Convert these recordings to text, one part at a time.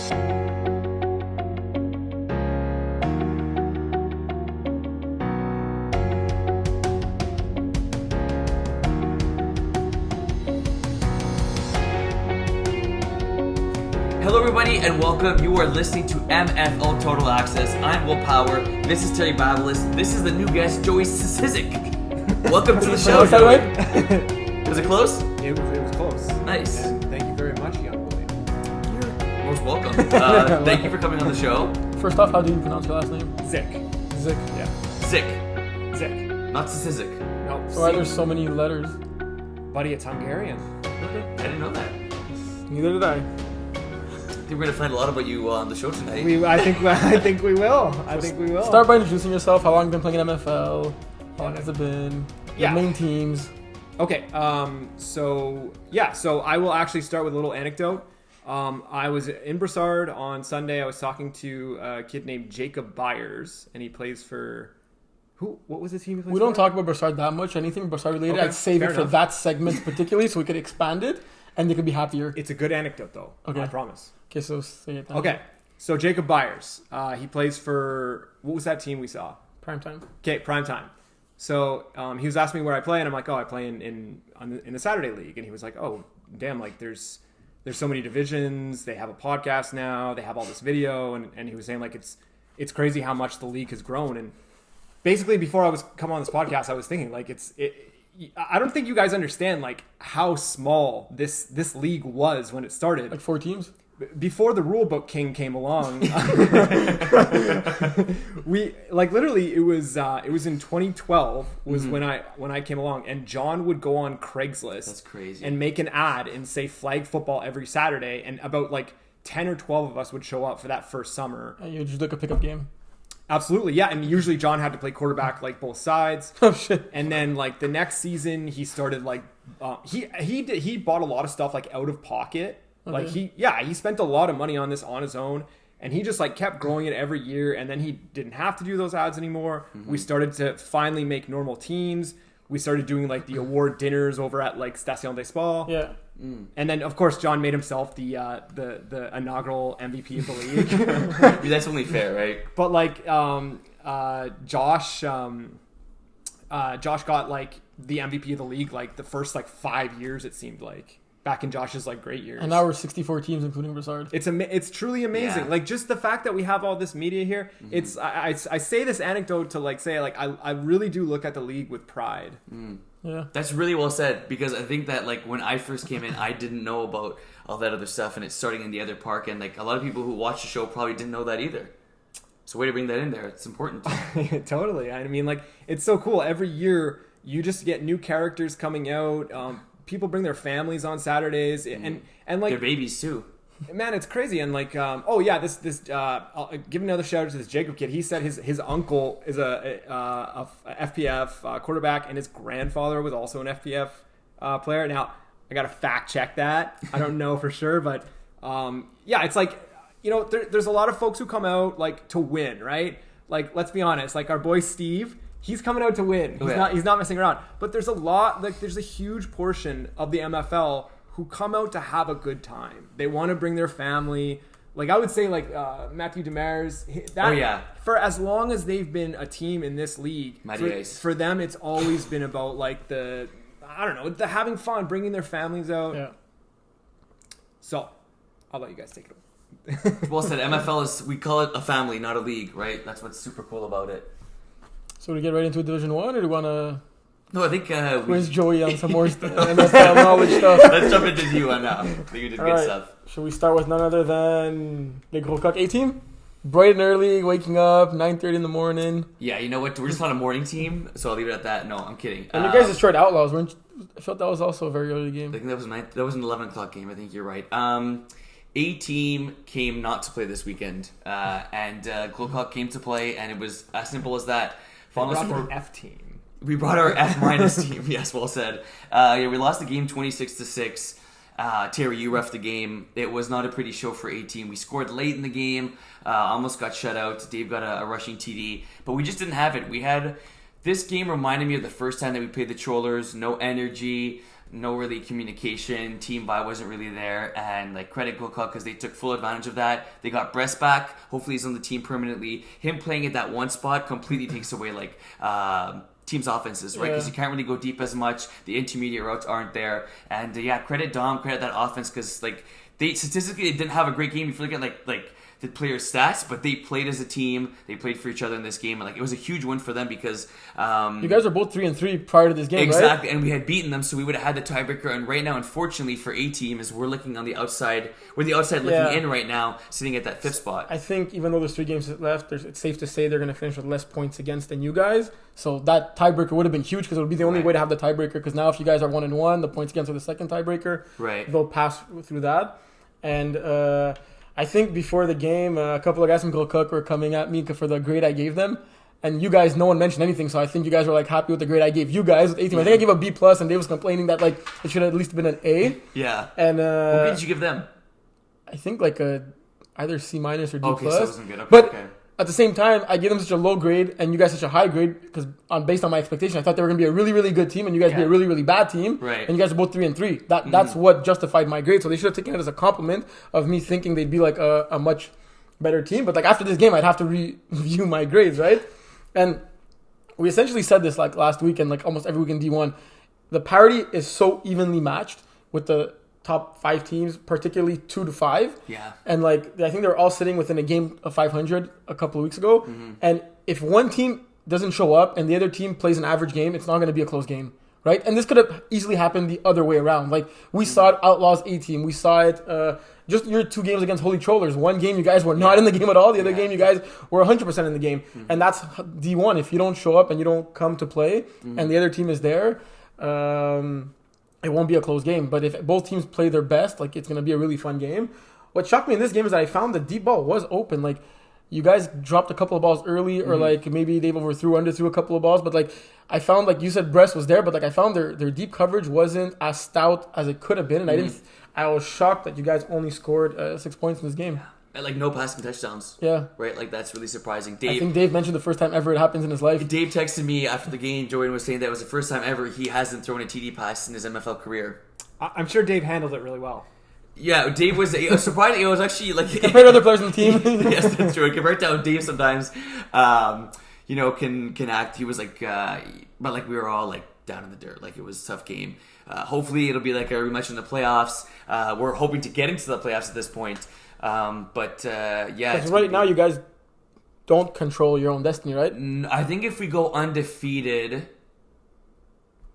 Hello everybody and welcome. You are listening to MFL Total Access. I'm Will Power. This is Terry Babelis. This is the new guest, Joey Sisizik. Welcome to the show, Joey. Was it close? It was close. Nice. And thank you very much, young boy. You're most welcome. Thank you for coming on the show. First off, how do you pronounce your last name? Zick. Zick. Yeah. Zick. Not Sisizik. No. So why there's so many letters? Buddy, it's Hungarian. I didn't know that. Neither did I. I think we're gonna find a lot about you on the show tonight. I think we will. Start by introducing yourself. How long have you been playing in MFL? How long has it been? Your main teams. Okay. So I will actually start with a little anecdote. I was in Brossard on Sunday. I was talking to a kid named Jacob Byers, and he plays for who? What was the team he plays for? We don't talk about Brossard that much. Anything Brossard related, Okay, I'd save it fair for enough. that segment particularly, so we could expand it, and they could be happier. It's a good anecdote, though. Okay. I promise. Okay, so say it. Then. Okay. So Jacob Byers, he plays for what was that team we saw? Prime time. Okay, prime time. So he was asking me where I play, and I'm like, I play in the Saturday League, and he was like, oh, damn, like there's so many divisions. They have a podcast now. They have all this video, and he was saying like it's crazy how much the league has grown. And basically, before I was come on this podcast, I was thinking like I don't think you guys understand like how small this league was when it started. Like 4 teams. Before the rulebook king came along, we like literally it was in 2012 was when I came along, and John would go on Craigslist. That's crazy. And make an ad and say flag football every Saturday, and about like 10 or 12 of us would show up for that first summer. And you just like a pickup game. Absolutely, yeah. And usually John had to play quarterback like both sides. Oh shit. And then like the next season he started like he bought a lot of stuff like out of pocket. Like he spent a lot of money on this on his own, and he just like kept growing it every year, and then he didn't have to do those ads anymore. We started to finally make normal teams. We started doing like the award dinners over at like Station des Sports. Yeah. And then of course John made himself the inaugural MVP of the league. That's only fair, right? But like Josh got like the MVP of the league like the first like 5 years, it seemed like. Back in Josh's like great years. And now we're 64 teams, including Brossard. It's truly amazing. Yeah. Like just the fact that we have all this media here. It's I say this anecdote to like say like I really do look at the league with pride. Yeah. That's really well said, because I think that like when I first came in, I didn't know about all that other stuff, and it's starting in the other park, and like a lot of people who watch the show probably didn't know that either. So way to bring that in there. It's important. Totally. I mean, like it's so cool. Every year you just get new characters coming out. People bring their families on Saturdays, and like Their babies too. man, it's crazy. And like this I'll give another shout out to this Jacob kid. He said his uncle is a FPF quarterback, and his grandfather was also an FPF player. Now I gotta fact check that. I don't know for sure, but it's like there's a lot of folks who come out like to win, right? Like let's be honest, like our boy Steve. He's coming out to win. He's not messing around. But there's a huge portion of the MFL who come out to have a good time. They want to bring their family. Like I would say like Matthew Demers. For as long as they've been a team in this league, for them it's always been about like the having fun, bringing their families out. Yeah. So I'll let you guys take it away. Well said. MFL we call it a family, not a league, right? That's what's super cool about it. So do we get right into Division 1, or do we want to No, I think quiz Joey on some more MFL knowledge stuff? Let's jump into D1 now. I think you did good stuff. Should we start with none other than the Gros Coq A team? Bright and early, waking up, 9:30 in the morning. Yeah, you know what? We're just not a morning team, so I'll leave it at that. No, I'm kidding. And you guys destroyed Outlaws, weren't you? I felt that was also a very early game. I think that was an 11 o'clock game. I think you're right. A team came not to play this weekend, and Gros Coq came to play, and it was as simple as that. We brought our F team. We brought our F- team. Yes, well said. We lost the game 26-6. Terry, you ref the game. It was not a pretty show for A team. We scored late in the game. Almost got shut out. Dave got a rushing TD, but we just didn't have it. This game reminded me of the first time that we played the Trollers. No energy. no really communication. Team vibe wasn't really there, and like credit Gold Cup because they took full advantage of that. They got Bress back. Hopefully, he's on the team permanently. Him playing at that one spot completely takes away like team's offenses, right? Because you can't really go deep as much. The intermediate routes aren't there, and credit Dom, credit that offense because like they statistically they didn't have a great game. If you look at like the players' stats, but they played as a team. They played for each other in this game, and like it was a huge win for them because you guys are both 3-3 prior to this game, exactly, right? and we had beaten them, so we would have had the tiebreaker. And right now, unfortunately for A team, is we're looking on the outside. We're the outside looking in right now, sitting at that 5th spot. I think even though there's 3 games left, it's safe to say they're going to finish with less points against than you guys. So that tiebreaker would have been huge because it would be the only way to have the tiebreaker. Because now, if you guys are 1-1, the points against are the second tiebreaker. Right, they'll pass through that, and. I think before the game, a couple of guys from Gold Cook were coming at me for the grade I gave them. And you guys, no one mentioned anything, so I think you guys were like happy with the grade I gave you guys with A team. I think I gave a B+, and Dave was complaining that like it should have at least been an A. Yeah. And what grade did you give them? I think like either C- or D+. Okay, so it wasn't good. Okay, but okay. At the same time, I gave them such a low grade and you guys such a high grade because based on my expectation, I thought they were going to be a really, really good team and you guys be a really, really bad team. Right. And you guys are both 3-3. That's what justified my grade. So they should have taken it as a compliment of me thinking they'd be like a much better team. But like after this game, I'd have to review my grades, right? And we essentially said this like last week and like almost every week in D1. The parity is so evenly matched with the top 5 teams, particularly 2 to 5. Yeah. And like I think they're all sitting within a game of 500 a couple of weeks ago. Mm-hmm. And if one team doesn't show up and the other team plays an average game, it's not going to be a close game, right? And this could have easily happened the other way around. Like we saw it Outlaws A team, we saw it just your 2 games against Holy Trollers. One game you guys were not in the game at all. The other game you guys were 100% in the game. Mm-hmm. And that's D1. If you don't show up and you don't come to play and the other team is there, it won't be a close game. But if both teams play their best, like it's going to be a really fun game. What shocked me in this game is that I found the deep ball was open. Like you guys dropped a couple of balls early or like maybe Dave underthrew a couple of balls. But like I found, like you said, Bress was there. But like I found their deep coverage wasn't as stout as it could have been. And I was shocked that you guys only scored 6 points in this game. And like no passing touchdowns. Yeah. Right? Like that's really surprising. I think Dave mentioned the first time ever it happens in his life. Dave texted me after the game. Jordan was saying that it was the first time ever he hasn't thrown a TD pass in his MFL career. I'm sure Dave handled it really well. Yeah, Dave was surprised. It was actually like compared to other players on the team. Yes, that's true. Compared to how Dave sometimes, can act. He was like, but like we were all like down in the dirt. Like it was a tough game. Hopefully it'll be like a rematch in the playoffs. We're hoping to get into the playoffs at this point. Because right now you guys don't control your own destiny, right? I think if we go undefeated,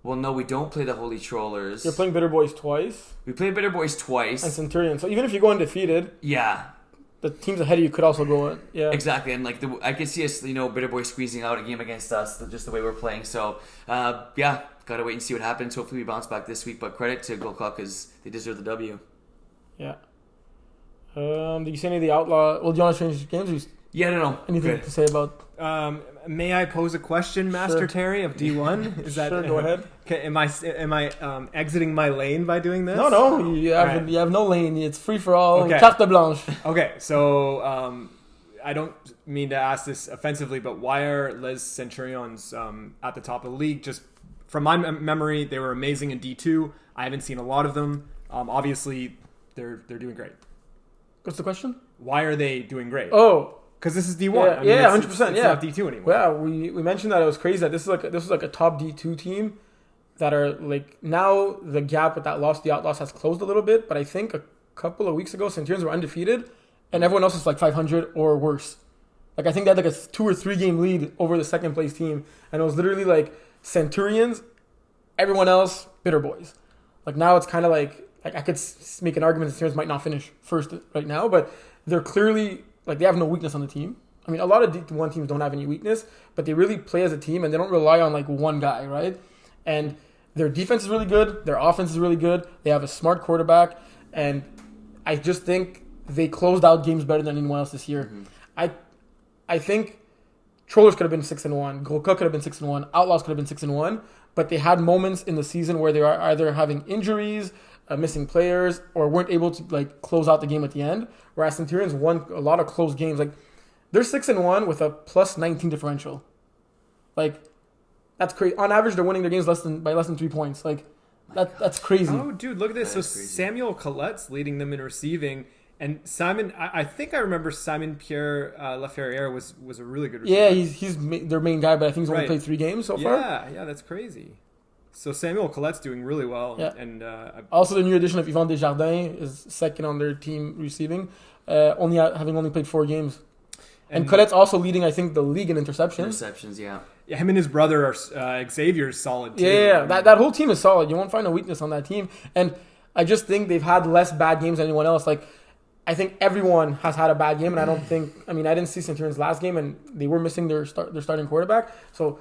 well, no, we don't play the Holy Trollers. You're playing Bitter Boys twice. We play Bitter Boys twice. And Centurion. So even if you go undefeated, the teams ahead of you could also go in. Yeah, exactly. And like I could see us, Bitter Boys squeezing out a game against us, just the way we're playing. So, gotta wait and see what happens. Hopefully we bounce back this week. But credit to Gold Cup because they deserve the W. Yeah. Did you say any of the Outlaw? Well, do you want to change games? I don't know. Anything to say about? May I pose a question, Master Terry of D1? Is that sure? Go ahead. Okay, am I exiting my lane by doing this? No. You have no lane. It's free for all. Okay. Carte blanche. Okay, so I don't mean to ask this offensively, but why are Les Centurions at the top of the league? Just from my memory, they were amazing in D2. I haven't seen a lot of them. Obviously, they're doing great. What's the question? Why are they doing great? Oh. Because this is D1. 100%. It's not D2 anymore. Yeah, we mentioned that it was crazy that this was like a top D2 team that are like now the gap with that loss to the Outlaws has closed a little bit, but I think a couple of weeks ago Centurions were undefeated and everyone else is like 500 or worse. Like I think they had like a 2 or 3 game lead over the second place team and it was literally like Centurions, everyone else, Bitter Boys. Like now it's kind of like I could make an argument that Centurions might not finish first right now, but they're clearly like they have no weakness on the team. I mean, a lot of D1 teams don't have any weakness, but they really play as a team and they don't rely on like one guy, right? And their defense is really good. Their offense is really good. They have a smart quarterback. And I just think they closed out games better than anyone else this year. Mm-hmm. I think Trollers could have been 6-1. Gold Cup could have been 6-1. Outlaws could have been 6-1. But they had moments in the season where they are either having injuries, missing players, or weren't able to like close out the game at the end. Whereas Centurions won a lot of close games. Like they're 6-1 with a plus 19 differential. Like that's crazy. On average, they're winning their games by less than 3 points. Like That's crazy. Oh, dude, look at this. That So is crazy. Samuel Collette's leading them in receiving, and Simon. I think I remember Simon Pierre Laferriere was a really good receiver. Yeah, he's their main guy, but I think he's only Right. played 3 games so far. Yeah, that's crazy. So Samuel Collette's doing really well, Yeah. and Also, the new addition of Yvan Desjardins is second on their team receiving, having only played 4 games. And Colette's also leading, I think, the league in interceptions. Interceptions, yeah. yeah, him and his brother are Xavier's solid too. Yeah, that whole team is solid. You won't find a weakness on that team. And I just think they've had less bad games than anyone else. Like, I think everyone has had a bad game, and I don't think. I mean, I didn't see Centurion's last game, and they were missing their starting quarterback, so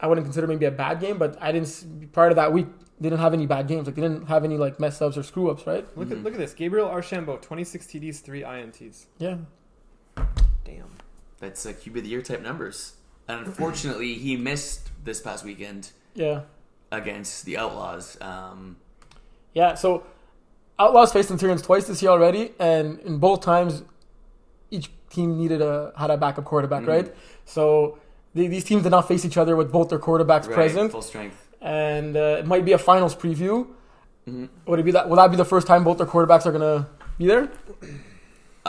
I wouldn't consider maybe a bad game. But I didn't. Prior to that week, they didn't have any bad games. Like, they didn't have any like mess ups or screw ups, right? Look at this. Gabriel Archambault, 26 TDs, 3 INTs. Yeah. Damn. That's QB of the year type numbers. And unfortunately, he missed this past weekend Yeah. against the Outlaws. Yeah. So, Outlaws faced Centurions twice this year already, and in both times, each team had a backup quarterback, right? So these teams did not face each other with both their quarterbacks Right, present. full strength. And it might be a finals preview. Mm-hmm. Would it be that? Will that be the first time both their quarterbacks are gonna be there?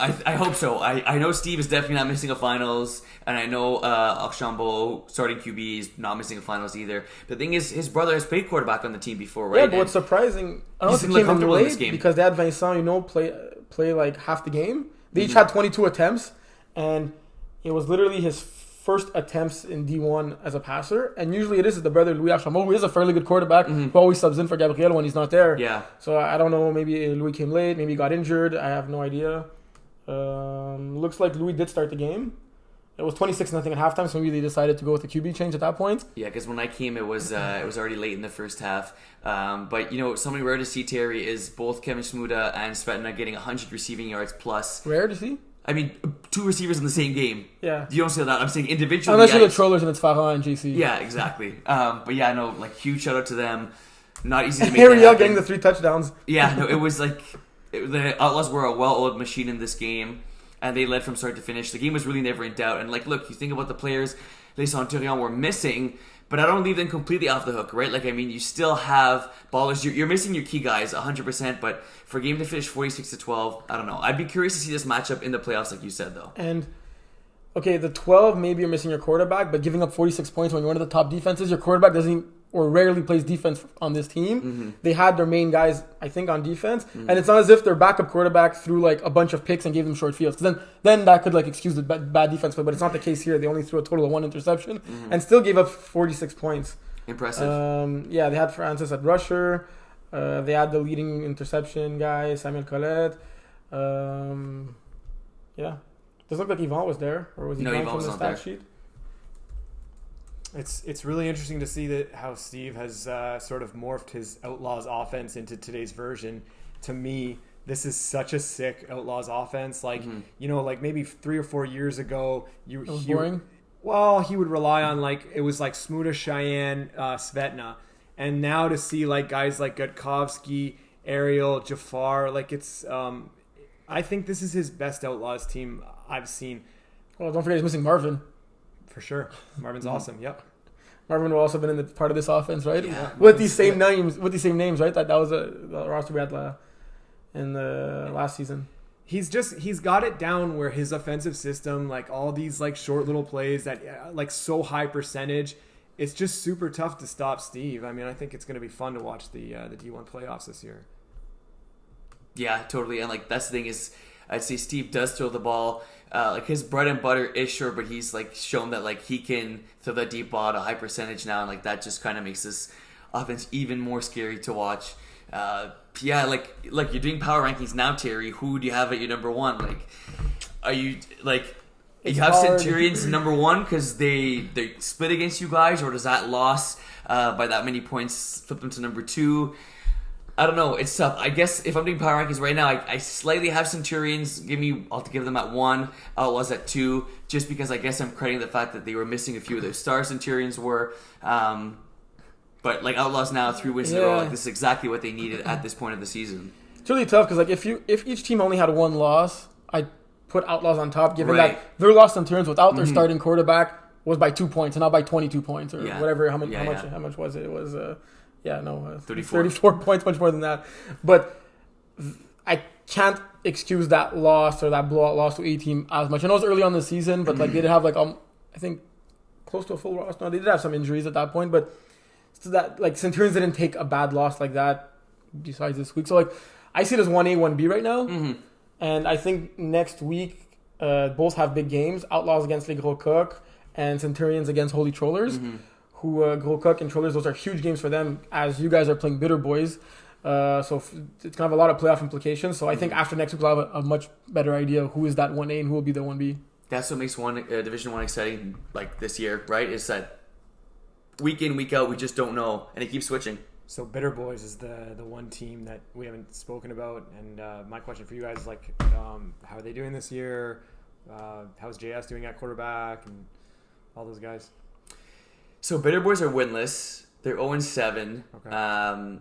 I hope so. I know Steve is definitely not missing a finals, and I know Archambault, starting QB, is not missing a finals either. The thing is, his brother has played quarterback on the team before, right? Yeah, but what's surprising, I don't know He if it seemed came in comfortable in this late game. because they had Vincent, play like half the game. They each had 22 attempts, and it was literally his first attempts in D1 as a passer. And usually it is the brother Louis Archambault, who is a fairly good quarterback, who always subs in for Gabriel when he's not there. Yeah. So I don't know, maybe Louis came late, maybe he got injured. I have no idea. Looks like Louis did start the game. It was 26-0 at halftime, so maybe they decided to go with the QB change at that point. Yeah, because when I came, it was already late in the first half. But something rare to see, Terry, is both Kevin Shmuda and Svetna getting 100 receiving yards plus. Rare to see? I mean, 2 receivers in the same game. Yeah. You don't say that. I'm saying individually. Unless you're the trollers and it's Farhan and JC. Yeah, exactly. But yeah, no, like huge shout out to them. Not easy to make. Ariel that happen. getting the 3 touchdowns. Yeah, no, it was like the Outlaws were a well-oiled machine in this game, and they led from start to finish. The game was really never in doubt. And like, look, you think about the players Les Centurions were missing, but I don't leave them completely off the hook, right? Like, I mean, you still have ballers. You're missing your key guys 100%, but for a game to finish 46-12, I don't know. I'd be curious to see this matchup in the playoffs, like you said, though. And okay, the 12, maybe you're missing your quarterback, but giving up 46 points when you're one of the top defenses, your quarterback doesn't or rarely plays defense on this team. They had their main guys, I think, on defense, and it's not as if their backup quarterback threw like a bunch of picks and gave them short fields. Then that could like excuse the bad defense play, but it's not the case here. They only threw a total of 1 interception and still gave up 46 points. Impressive. Yeah, they had Francis at rusher. They had the leading interception guy, Samuel Colette. Yeah. Doesn't look like Yvan was there, or was he No, gone Yvan from was the not stat there. sheet? It's really interesting to see that how Steve has sort of morphed his Outlaws offense into today's version. To me, this is such a sick Outlaws offense. Like like maybe 3 or 4 years ago, It was boring. Well, he would rely on it was like Smuda, Cheyenne, Svetna, and now to see like guys like Gutkovsky, Ariel, Jafar, like it's. I think this is his best Outlaws team I've seen. Well, don't forget he's missing Marvin. For sure. Marvin's awesome. Yep. Marvin would also been in the part of this offense, right? Yeah. With these same names, right? That was the roster we had in the last season. He's got it down where his offensive system, like all these like short little plays that like so high percentage, it's just super tough to stop Steve. I mean, I think it's going to be fun to watch the D1 playoffs this year. Yeah, totally. And like that's the thing is, I'd say Steve does throw the ball. Like his bread and butter is short, but he's like shown that like he can throw that deep ball at a high percentage now, and like that just kind of makes this offense even more scary to watch. Yeah, like you're doing power rankings now, Terry. Who do you have at your number 1? Like, are you like It's you have hard. Centurions number 1 because they split against you guys, or does that loss by that many points flip them to number 2? I don't know. It's tough. I guess if I'm doing power rankings right now, I slightly have Centurions. I'll give them at 1. Outlaws at 2, just because I guess I'm crediting the fact that they were missing a few of their star Centurions were. But like Outlaws now 3 wins in a row. Like this is exactly what they needed at this point of the season. It's really tough because like if each team only had 1 loss, I'd put Outlaws on top, given Right. that their loss in turns without their starting quarterback was by 2 points and not by 22 points or Yeah. whatever. How much Yeah. was it? It was Yeah, no, 34. 34 points, much more than that. But I can't excuse that loss or that blowout loss to A-Team as much. I know it's early on in the season, but like they did have like I think close to a full roster. No, they did have some injuries at that point, but so that like Centurions didn't take a bad loss like that besides this week. So like I see it as 1A, 1B right now. Mm-hmm. And I think next week both have big games. Outlaws against Les Gros Coq and Centurions against Holy Trollers. Mm-hmm. Who Gros Coq and Trollers, those are huge games for them as you guys are playing Bitter Boys. So it's going to have a lot of playoff implications. So I think after next week we'll have a much better idea who is that 1A and who will be the 1B. That's what makes Division 1 exciting like this year, right? Is that week in, week out, we just don't know. And it keeps switching. So Bitter Boys is the one team that we haven't spoken about. And my question for you guys is like, how are they doing this year? How's JS doing at quarterback and all those guys? So Bitter Boys are winless. They're 0-7. Okay.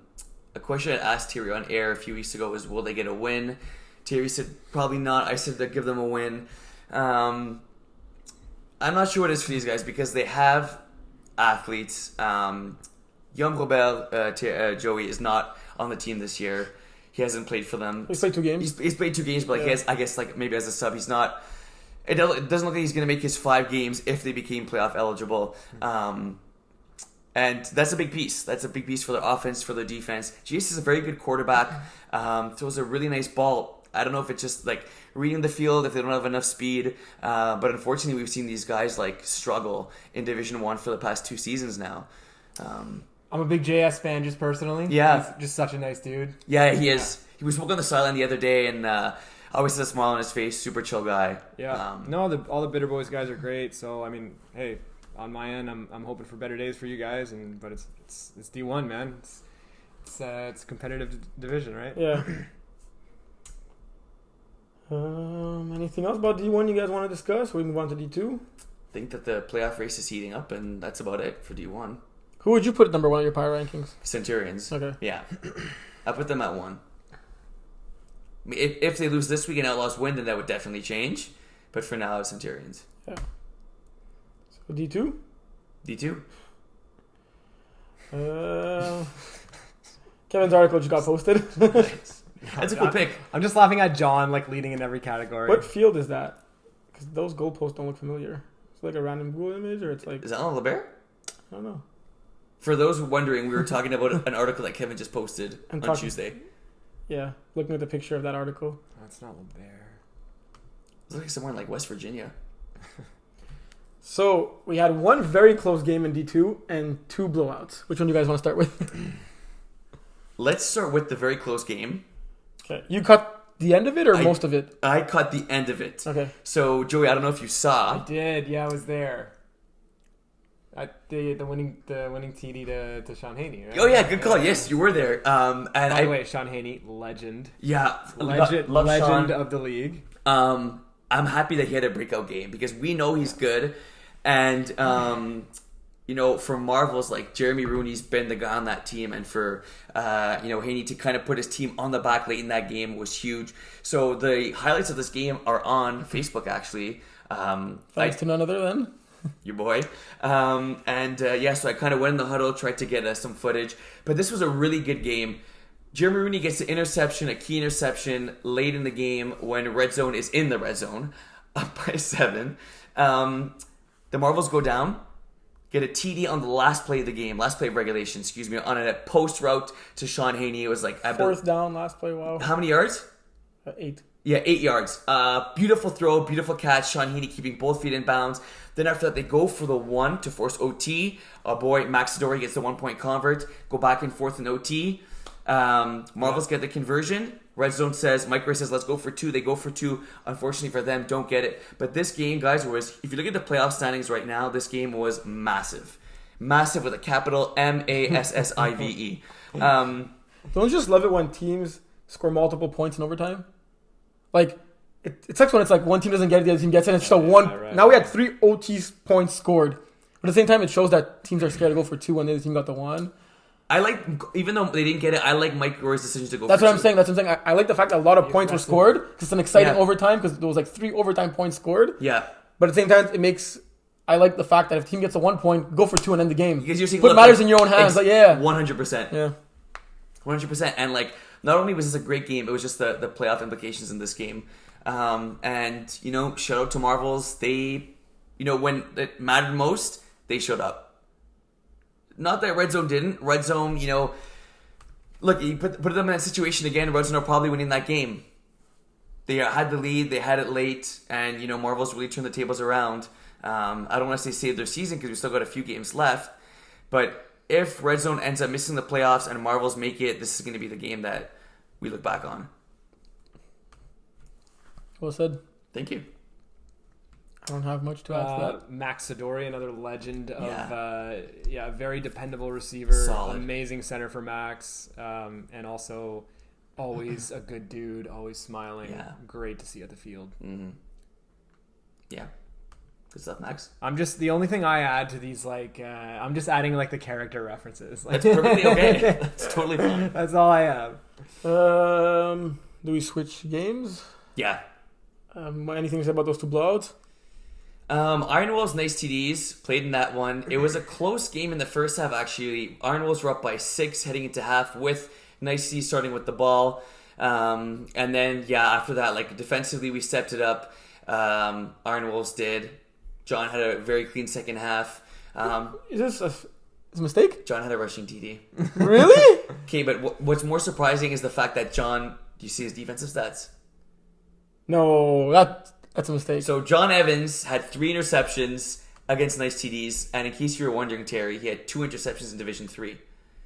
A question I asked Thierry on air a few weeks ago was, will they get a win? Thierry said, probably not. I said, they'll give them a win. I'm not sure what it is for these guys because they have athletes. Young Robert Joey is not on the team this year. He hasn't played for them. He's played 2 games. He's played 2 games, but like he has, I guess like maybe as a sub, he's not. It doesn't look like he's going to make his 5 games if they became playoff eligible. And that's a big piece. That's a big piece for their offense, for their defense. GS is a very good quarterback. Throws a really nice ball. I don't know if it's just like reading the field, if they don't have enough speed. But unfortunately, we've seen these guys like struggle in Division 1 for the past 2 seasons now. I'm a big JS fan just personally. Yeah. He's just such a nice dude. Yeah, he is. He was walking on the sideline the other day and always has a smile on his face. Super chill guy. Yeah. All the Bitter Boys guys are great. So, I mean, hey, on my end, I'm hoping for better days for you guys. But it's D1, man. It's a competitive division, right? Yeah. Anything else about D1 you guys want to discuss? We move on to D2. I think that the playoff race is heating up, and that's about it for D1. Who would you put at number 1 of your power rankings? Centurions. Okay. Yeah. I put them at 1. I mean, if they lose this week and Outlaws win, then that would definitely change. But for now, it's Centurions. Yeah. So D2? D2. Kevin's article just got posted. That's a cool pick. I'm just laughing at John, like, leading in every category. What field is that? Because those goalposts don't look familiar. It's like a random Google image, or it's like... Is that on LeBear? I don't know. For those wondering, we were talking about an article that Kevin just posted on Tuesday. Yeah, looking at the picture of that article. That's not LeBear. It's like somewhere in like West Virginia. So we had one very close game in D2 and 2 blowouts. Which one do you guys want to start with? Let's start with the very close game. Okay. You cut the end of it or most of it? I cut the end of it. Okay. So Joey, I don't know if you saw. I did. Yeah, I was there. The winning TD to Sean Haney, right? Oh yeah, good call. Yes, you were there. And by the way, Sean Haney, legend. Yeah, legend Sean. of the league. I'm happy that he had a breakout game because we know he's good, and for Marvels, like Jeremy Rooney's been the guy on that team, and for Haney to kind of put his team on the back late in that game was huge. So the highlights of this game are on Facebook actually. Thanks to none other than your boy. So I kind of went in the huddle, tried to get some footage. But this was a really good game. Jeremy Rooney gets an interception, a key interception, late in the game when red zone is in the red zone, up by 7. The Marvels go down, get a TD on the last play of the game, last play of regulation, on a post route to Sean Haney. It was like... 4th down, last play, wow. How many yards? 8. Yeah, 8 yards. Beautiful throw, beautiful catch. Sean Haney keeping both feet in bounds. Then after that, they go for the 1 to force OT. Our boy Max Sidori gets the 1-point convert. Go back and forth in OT. Marvels get the conversion. Red Zone says, Mike Gray says, let's go for 2. They go for 2. Unfortunately for them, don't get it. But this game, guys, if you look at the playoff standings right now, this game was massive. Massive with a capital MASSIVE. Don't you just love it when teams score multiple points in overtime? Like, it sucks when it's like one team doesn't get it, the other team gets it, and it's still one. Right. Now we had 3 OT points scored. But at the same time, it shows that teams are scared to go for 2 when the other team got the 1. I like, even though they didn't get it, I like Mike Roy's decision to go That's for what 2. I'm saying. That's what I'm saying. I like the fact that a lot of points were scored. It's an exciting overtime because there was like 3 overtime points scored. Yeah. But at the same time, it makes I like the fact that if team gets a 1 point, go for 2 and end the game. Because you're seeing, Put matters in your own hands. Like, yeah. 100%. Yeah. 100%. And like, not only was this a great game, it was just the playoff implications in this game. And, you know, shout out to Marvels. They, you know, when it mattered most, they showed up. Not that Red Zone didn't. Red Zone, you know, look, you put them in that situation again, Red Zone are probably winning that game. They had the lead, they had it late, and, you know, Marvels really turned the tables around. I don't want to say save their season because we still got a few games left, but if Red Zone ends up missing the playoffs and Marvels make it, this is going to be the game that we look back on. Well said. Thank you. I don't have much to add to that. Max Sidori, another legend of Yeah. Very dependable receiver, Solid. amazing center for Max, and also always a good dude, always smiling. Yeah. Great to see at the field. Mm-hmm. Yeah. Good stuff, Max. I'm just the only thing I add to these, like I'm just adding like the character references. Like, That's perfectly okay. That's totally fine. that's all I have. Do we switch games? Yeah. Anything to say about those 2 blowouts? Iron Wolves, nice TDs, played in that one. It was a close game in the first half, actually. Iron Wolves were up by 6 heading into half with nice TDs starting with the ball. And then, after that, like, defensively, we stepped it up. Iron Wolves did. John had a very clean second half. Is this a mistake? John had a rushing TD. Really? Okay, but what's more surprising is the fact that John, do you see his defensive stats? No, that's a mistake. So John Evans had 3 interceptions against nice TDs, and in case you were wondering, Terry, he had 2 interceptions in Division 3.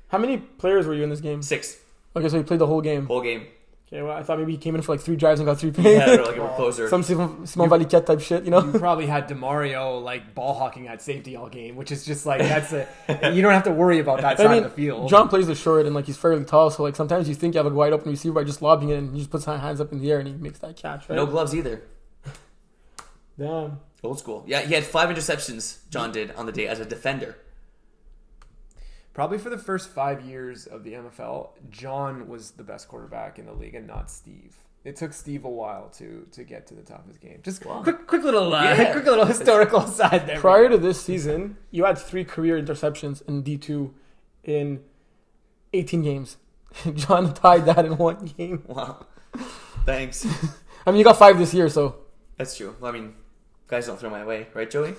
How many players were you in this game? 6. Okay, so he played the whole game. Whole game. Okay, well, I thought maybe he came in for like 3 drives and got 3 points. Yeah, like a closer. Some Simon Valiquette type shit, you know? You probably had DeMario like ball hawking at safety all game, which is just like you don't have to worry about that side of the field. John plays the short and like he's fairly tall, so like sometimes you think you have a wide open receiver by just lobbing it and he just puts his hands up in the air and he makes that catch, right? No gloves either. Damn. Old school. Yeah, he had 5 interceptions, John did, on the day as a defender. Probably for the first 5 years of the MFL, John was the best quarterback in the league and not Steve. It took Steve a while to get to the top of his game. Just Wow. quick little Yeah. quick little historical aside there. Prior to this season, you had 3 career interceptions in D2 in 18 games. John tied that in 1 game. Wow. Thanks. I mean, you got 5 this year, so. That's true. Well, I mean, guys don't throw my way, right, Joey?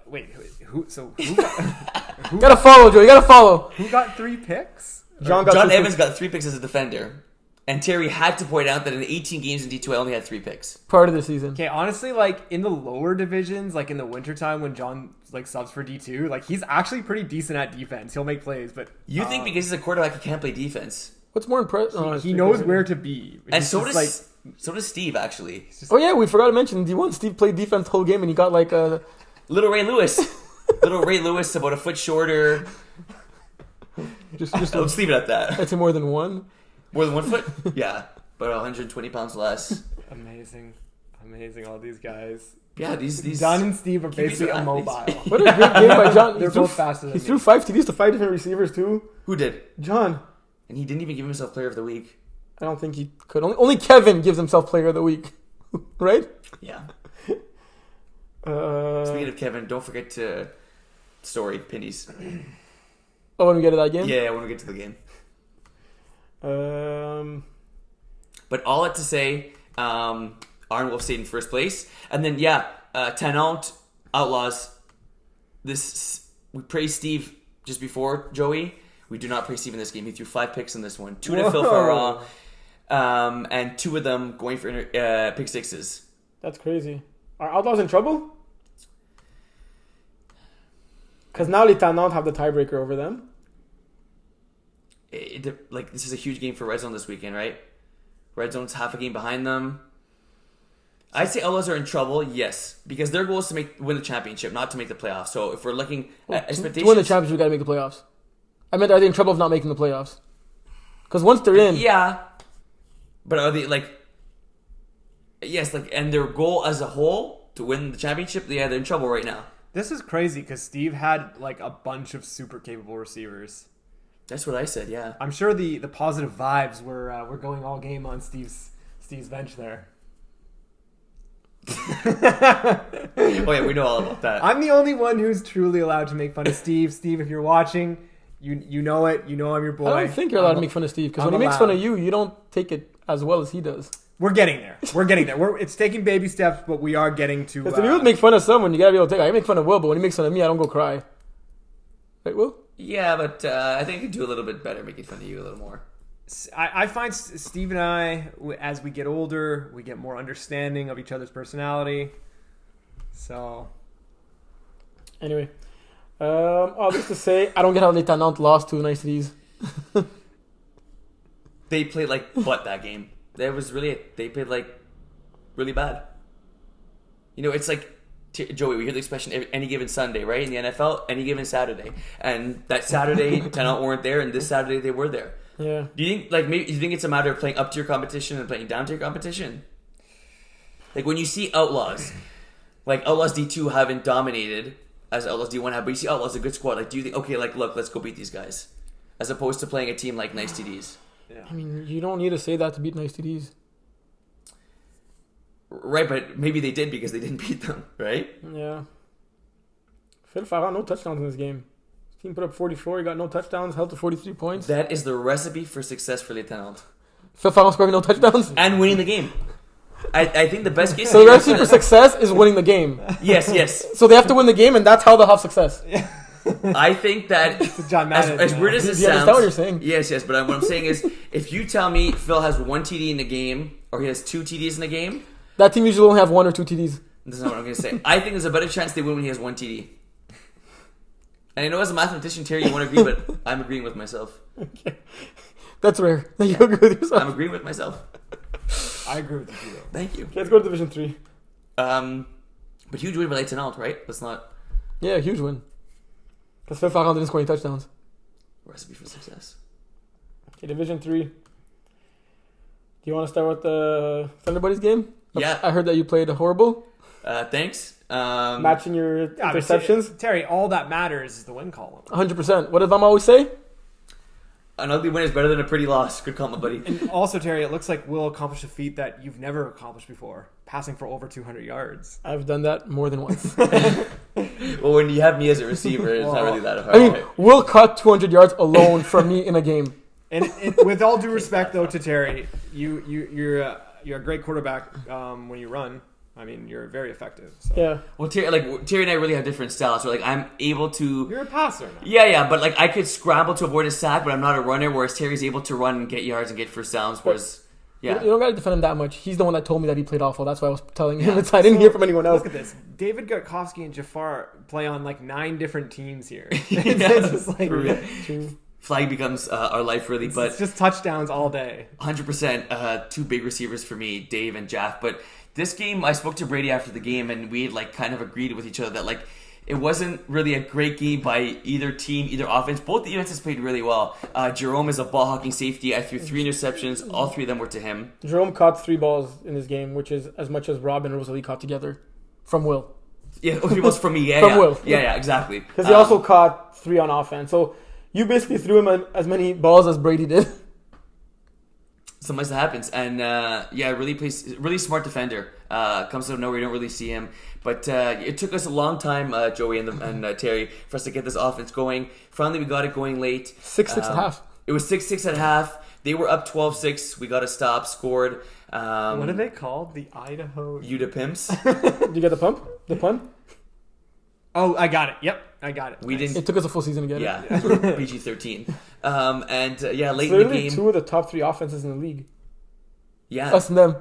Wait, who? So who got, You gotta follow, Joe. You gotta follow. who got 3 picks? John John 3 Evans got 3 picks as a defender. And Terry had to point out that in 18 games in D2, I only had 3 picks. prior to this season. Okay, honestly, like in the lower divisions, like in the wintertime when John like subs for D2, like he's actually pretty decent at defense. He'll make plays, but You think because he's a quarterback, he can't play defense. What's more impressive? he knows where to be. And He's so just, does Steve, actually. Oh yeah, we forgot to mention D1. Steve played defense the whole game and he got like a. Little Ray Lewis. Little Ray Lewis, about a foot shorter. Just Let's leave it at that. I'd say more than 1. More than 1 foot? Yeah. But 120 pounds less. amazing, all these guys. Yeah, these John and Steve are QBs basically are immobile. athletes. What a great game by John. They're both faster than He me. threw 5 TDs to 5 different receivers too. Who did? John. And he didn't even give himself Player of the Week. I don't think he could. Only Kevin gives himself Player of the Week, right? Yeah. Uh, Speaking of Kevin, don't forget to story pennies. oh, when we get to that game. Yeah, when we get to the game. But all that to say, Iron Wolf stayed in first place. And then, Tenant, Outlaws. We praised Steve just before, Joey. We do not praise Steve in this game. He threw 5 picks in this one. 2 to Phil Farah, and 2 of them going for pick sixes. That's crazy. Are Outlaws in trouble? Because now Les Tannants have the tiebreaker over them. This is a huge game for Red Zone this weekend, right? Red Zone's half a game behind them. I'd say Outlaws are in trouble, yes, because their goal is to win the championship, not to make the playoffs. So if we're looking at expectations, To win the championship, we got to make the playoffs. I meant, are they in trouble of not making the playoffs? Because once they're in, yeah, but are they yes, and their goal as a whole to win the championship, they're in trouble right now. This is crazy because Steve had like a bunch of super capable receivers. That's what I said. Yeah, I'm sure the positive vibes were going all game on Steve's bench there. Oh yeah, we know all about that. I'm the only one who's truly allowed to make fun of Steve. Steve, if you're watching, you know it. You know I'm your boy. I don't think you're allowed to make fun of Steve because when he makes fun of you, you don't take it as well as he does. We're getting there. It's taking baby steps, but we are getting to. Because if you make fun of someone, you gotta be able to take it. I make fun of Will, but when he makes fun of me, I don't go cry. Right, Will? Yeah, but I think I could do a little bit better making fun of you a little more. I find Steve and I, as we get older, we get more understanding of each other's personality. So, anyway, just to say, I don't get how Les Tannantes lost to Niceties. They played like butt that game. They played like really bad. You know, it's like Joey. We hear the expression any given Sunday, right? In the NFL, any given Saturday, and that Saturday Tannant weren't there, and this Saturday they were there. Yeah. Do you think it's a matter of playing up to your competition and playing down to your competition? Like when you see Outlaws, like Outlaws D2 haven't dominated as Outlaws D1 have, but you see Outlaws a good squad. Like, do you think, okay, like look, let's go beat these guys, as opposed to playing a team like Nice TDs? yeah. I mean, you don't need to say that to beat Nice TDs. Right, but maybe they did because they didn't beat them, right? Yeah. Phil Farran, no touchdowns in this game. His team put up 44. He got no touchdowns, held to 43 points. That is the recipe for success for Les Tannantes. Phil Farran scoring no touchdowns. And winning the game. I think the best case So the recipe for success is winning the game. Yes. So they have to win the game, and that's how they'll have success. I think that John Madden, as weird as it Do you sounds, understand what you're saying? Yes, but what I'm saying is, if you tell me Phil has one TD in the game, or he has two TDs in the game, That team usually only have 1 or 2 TDs. that's not what I'm going to say. I think there's a better chance they win when he has one TD. And I know as a mathematician, Terry, you won't agree, but I'm agreeing with myself. Okay. That's rare. You agree with yourself. I'm agreeing with myself. I agree with you, though. Thank you. Okay, let's go to Division 3. But huge win by Les Tannantes, right? That's not Yeah, huge win. Because Phil Farran didn't score any touchdowns. recipe for success. Okay, Division 3. Do you want to start with the Thunder Buddies game? Yeah. I heard that you played horrible. Thanks. Matching your Yeah, but interceptions. Terry, all that matters is the win column. 100%. What does Mom always say? An ugly win is better than a pretty loss. Good call, my buddy. And also, Terry, it looks like Will accomplished a feat that you've never accomplished before, passing for over 200 yards. I've done that more than once. Well, when you have me as a receiver, it's not really that hard. I mean, Will caught 200 yards alone from me in a game. And with all due respect, though, to Terry, you're a great quarterback when you run. I mean, you're very effective. So. Yeah. Well, Terry and I really have different styles. So, like, I'm able to. You're a passer now. Yeah, but like I could scramble to avoid a sack, but I'm not a runner. Whereas Terry's able to run and get yards and get first downs. Whereas, You don't got to defend him that much. He's the one that told me that he played awful. That's why I was telling him. I didn't hear from anyone else. Look at this. David Gutkovsky and Jafar play on like 9 different teams here. Yeah, It's just like, for real. True. Flag becomes our life really, but it's just touchdowns all day. 100% two big receivers for me, Dave and Jaff. But this game, I spoke to Brady after the game, and we had like kind of agreed with each other that like it wasn't really a great game by either team, either offense. Both the defenses played really well. Jerome is a ball hawking safety. I threw 3 interceptions. All 3 of them were to him. Jerome caught 3 balls in this game, which is as much as Rob and Rosalie caught together from Will. Yeah, it was from me. Yeah, From yeah. Will. Yeah, exactly. Because he also caught 3 on offense. So you basically threw him as many balls as Brady did. Sometimes that happens, and really smart defender. Comes out of nowhere, you don't really see him, but it took us a long time, Joey and Terry, for us to get this offense going. Finally, we got it going late. 6-6 at half. It was 6-6 at half. They were up 12-6. We got a stop, scored. What are they called? The Idaho Uda Pimps. Did you get the pump? The pun? Oh, I got it. Yep, I got it. We didn't. It took us a full season to get it. Yeah, PG-13. Late It's in the literally game. 2 of the top 3 offenses in the league. Yeah, Us and them.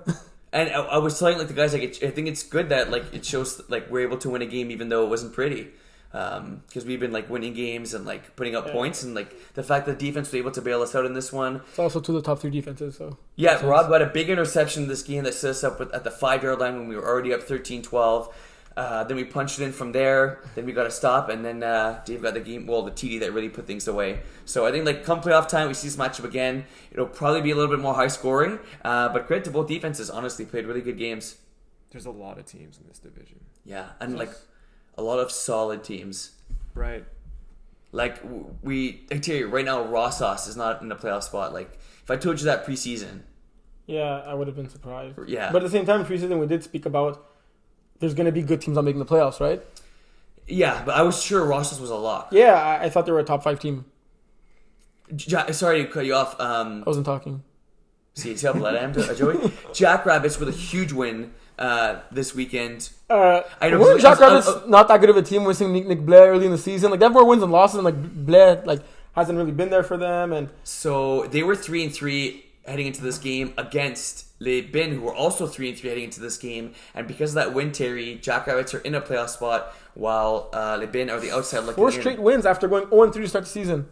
and I was telling like the guys like I think it's good that like it shows like we're able to win a game even though it wasn't pretty. Because we've been like winning games and like putting up points, and like the fact that the defense was able to bail us out in this one. It's also 2 of the top 3 defenses. So Yeah, Rob got a big interception in this game that set us up at the 5-yard line when we were already up 13-12. Then we punched it in from there. Then we got a stop, and then Dave got the TD that really put things away. So I think like come playoff time, we see this matchup again. It'll probably be a little bit more high scoring, but credit to both defenses. Honestly, played really good games. There's a lot of teams in this division. Yeah, and like a lot of solid teams. Right. Like I tell you right now, Rossauce is not in the playoff spot. Like if I told you that preseason, yeah, I would have been surprised. Yeah. But at the same time, preseason we did speak about there's going to be good teams not making the playoffs, right? Yeah, but I was sure Ross's was a lock. Yeah, I thought they were a top 5 team. Sorry to cut you off. I wasn't talking. See how blood I am, Joey? Jackrabbits with a huge win this weekend. I know. Weren't Jackrabbits not that good of a team missing Nick Blair early in the season? Like, they have more wins and losses, and like Blair hasn't really been there for them. And so they were 3-3 heading into this game against Les Bin, who were also 3-3 heading into this game. And because of that win, Terry, Jackrabbits are in a playoff spot, while Les Bin are the outside looking 4 in. straight wins after going 0-3 to start the season.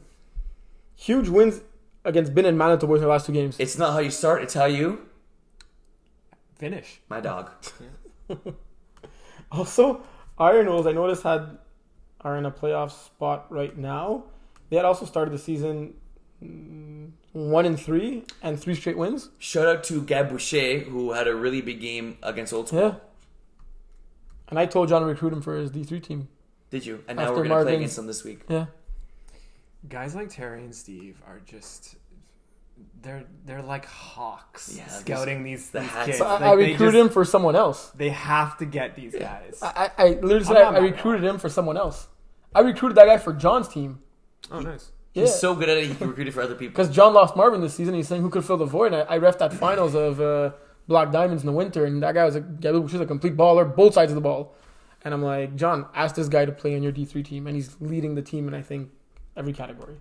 Huge wins against Bin and Manitoba in their last 2 games. It's not how you start; it's how you finish. My dog. Also, Iron Wolves, I noticed are in a playoff spot right now. They had also started the season 1-3 and 3 straight wins. Shout out to Gab Boucher, who had a really big game against Old School. Yeah. And I told John to recruit him for his D3 team. Did you? And now After we're going to play Marvin's- against them this week. Yeah. Guys like Terry and Steve are just they're like hawks scouting these hats. kids. So Like, I they recruited him for someone else. They have to get these guys. I literally said I'm not I mad recruited him for someone else. I recruited that guy for John's team. Oh, nice. Yeah. He's so good at it, he can recruit it for other people. Because John lost Marvin this season. He's saying who could fill the void. And I reffed that finals of Black Diamonds in the winter. And that guy was a complete baller, both sides of the ball. And I'm like, John, ask this guy to play on your D3 team. And he's leading the team in, I think, every category.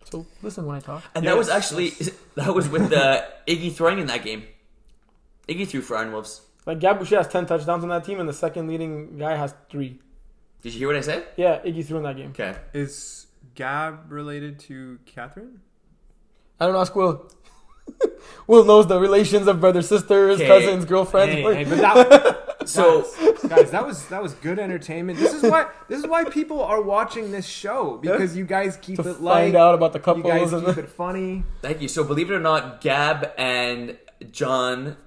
So listen when I talk. And that was with Iggy throwing in that game. Iggy threw for Iron Wolves. Like, Gab Boucher has 10 touchdowns on that team, and the second leading guy has 3. Did you hear what I said? Yeah, Iggy threw in that game. Okay. Is Gab related to Catherine? I don't know, ask Will. Will knows the relations of brothers, sisters, Okay. cousins, girlfriends. Hey, but that, So guys, that was good entertainment. This is why people are watching this show, because you guys keep to it light. find out about the You couples. guys And keep it funny. thank you. So believe it or not, Gab and John,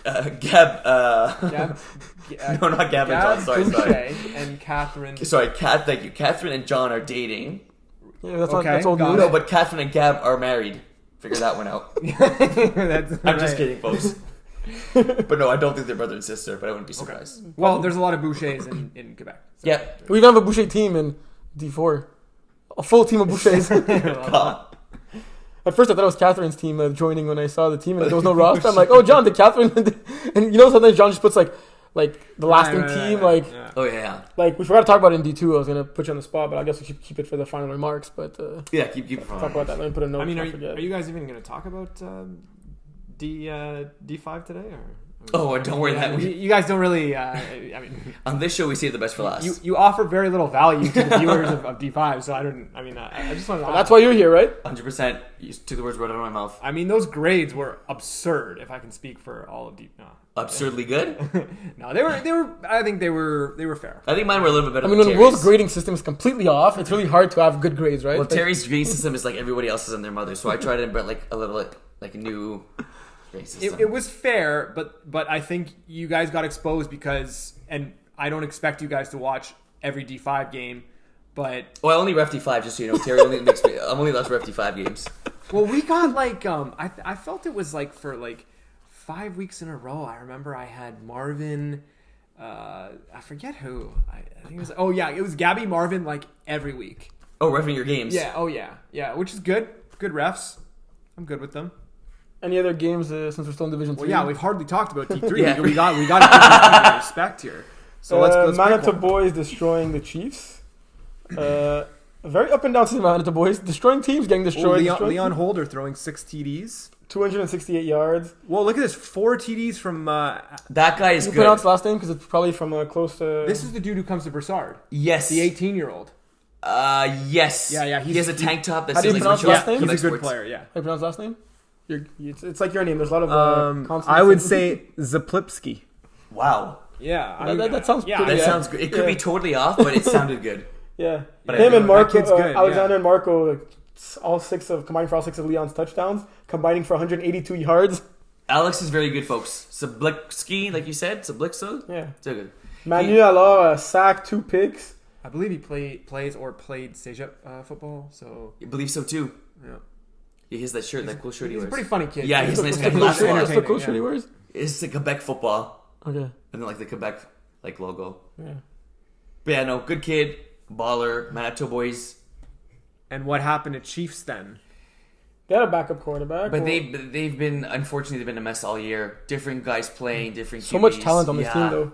Gab, no, not Gab and John. Sorry. Boucher and Catherine. Sorry, thank you. Catherine and John are dating. yeah, that's Okay, that's old got news. No, but Catherine and Gab are married. Figure that one out. I'm just kidding, folks. But no, I don't think they're brother and sister, but I wouldn't be surprised. Well, there's a lot of Bouchers in Quebec. So. Yeah. We even have a Boucher team in D4. A full team of Bouchers. God. At first, I thought it was Catherine's team joining when I saw the team, and there was no roster. I'm like, oh, John, did Catherine... and you know, sometimes John just puts, like the last name team, right. like... Yeah. Oh yeah. Like, we forgot to talk about it in D2. I was going to put you on the spot, but I guess we should keep it for the final remarks. But Yeah, keep it talk from. about that. Let me put a note. I mean, so are I forget. you guys even going to talk about D5 today? Or Oh, and don't worry that you guys don't really. I mean, on this show we save the best for last. you offer very little value to the viewers of D5, so I don't. I mean, I just want to. That's why you're here, right? 100%. You took the words right out of my mouth. I mean, those grades were absurd. If I can speak for all of D. No, Absurdly good. no, they were. I think they were fair. I think mine were a little bit better. I mean, than when Terry's. Will's grading system is completely off, it's really hard to have good grades, right? Well, Like, Terry's grading system is like everybody else's and their mother, so I tried to invent like a little like a new grading system. It was fair, but I think you guys got exposed because, and I don't expect you guys to watch every D5 game, but Well, I only ref D5, just so you know. Terry only makes me. I'm only allowed to ref D5 games. well, we got like I felt it was like for like 5 weeks in a row. I remember I had Marvin. I forget who. I think it was. Oh yeah, it was Gabby Marvin like every week. Oh, refing your games. Yeah. Oh yeah. Which is good. Good refs. I'm good with them. any other games since we're still in Division 3? Well, yeah, we've hardly talked about T3. Yeah. We got to keep some respect here. So let's pick Manitoba one. boys destroying the Chiefs. Very up and down season, Manitoba boys destroying teams, getting destroyed. destroying Leon teams. Holder throwing 6 TDs. 268 yards. Well, look at this. 4 TDs from... That guy is Can you good. pronounce the last name? Because it's probably from close to... this is the dude who comes to Brossard. Yes. The 18-year-old. Yes. Yeah, he has a tank top that How do says you like pronounce Richard last name? He's a Quebec good Sports. player, yeah. How do you pronounce the last name? It's like your name. There's a lot of consonants. I would say Zaplipski. Wow. Yeah. That sounds pretty That Yeah. sounds good. It could be totally off, but it sounded good. Yeah. But Him I- and Marco, that kid's good, Alexander yeah. and Marco, like, combined for all 6 of Leon's touchdowns, combining for 182 yards. Alex is very good, folks. Sablikski, like you said, Sablikso. Yeah. So good. Manu alors, a sack, 2 picks. I believe he plays or played Cégep football, so... I believe so too. Yeah. He has that shirt, that cool shirt he He's a wears. pretty funny kid. Yeah, he's nice. That's the Last cool shirt- one. that's the cool shirt he wears. It's the Quebec football. Okay. and then like the Quebec like logo. Yeah. But yeah, no, good kid, baller, Manitoba boys. And what happened to Chiefs then? They had a backup quarterback. But they've been, unfortunately, they've been a mess all year. Different guys playing, different QBs. So much talent on this team, though.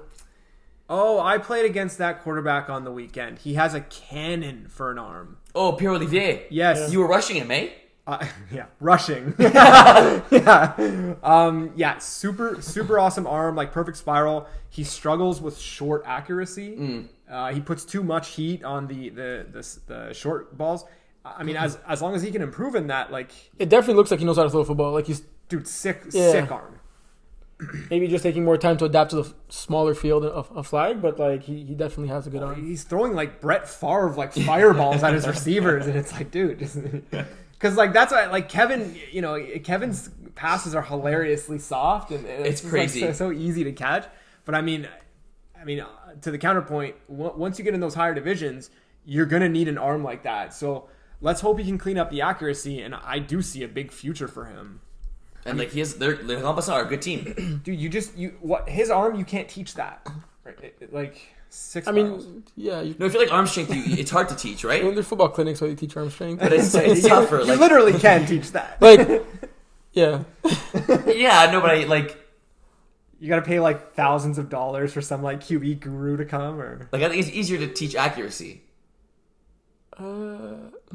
Oh, I played against that quarterback on the weekend. He has a cannon for an arm. Oh, Pierre Olivier. Yes. You were rushing him, eh? Yeah, rushing. Yeah. Yeah, super awesome arm, like perfect spiral. He struggles with short accuracy. He puts too much heat on the short balls. I mean, as long as he can improve in that, like... It definitely looks like he knows how to throw a football. Like, he's... Dude, sick arm. Maybe just taking more time to adapt to the smaller field of flag, but like he definitely has a good arm. He's throwing like Brett Favre like fireballs at his receivers, and it's like, dude, because like that's why like Kevin, you know, Kevin's passes are hilariously soft and it's crazy, like, so easy to catch. But I mean, to the counterpoint, once you get in those higher divisions, you're gonna need an arm like that. So let's hope he can clean up the accuracy, and I do see a big future for him. And like they're are a good team, dude. His arm, you can't teach that, right? Like 6 miles. mean, yeah. No, I feel like arm strength, it's hard to teach, right? I mean, there's football clinics where they teach arm strength, but it's tougher. You literally can teach that. Like, yeah, yeah. No, but you got to pay like thousands of dollars for some like QB guru to come, or like I think it's easier to teach accuracy.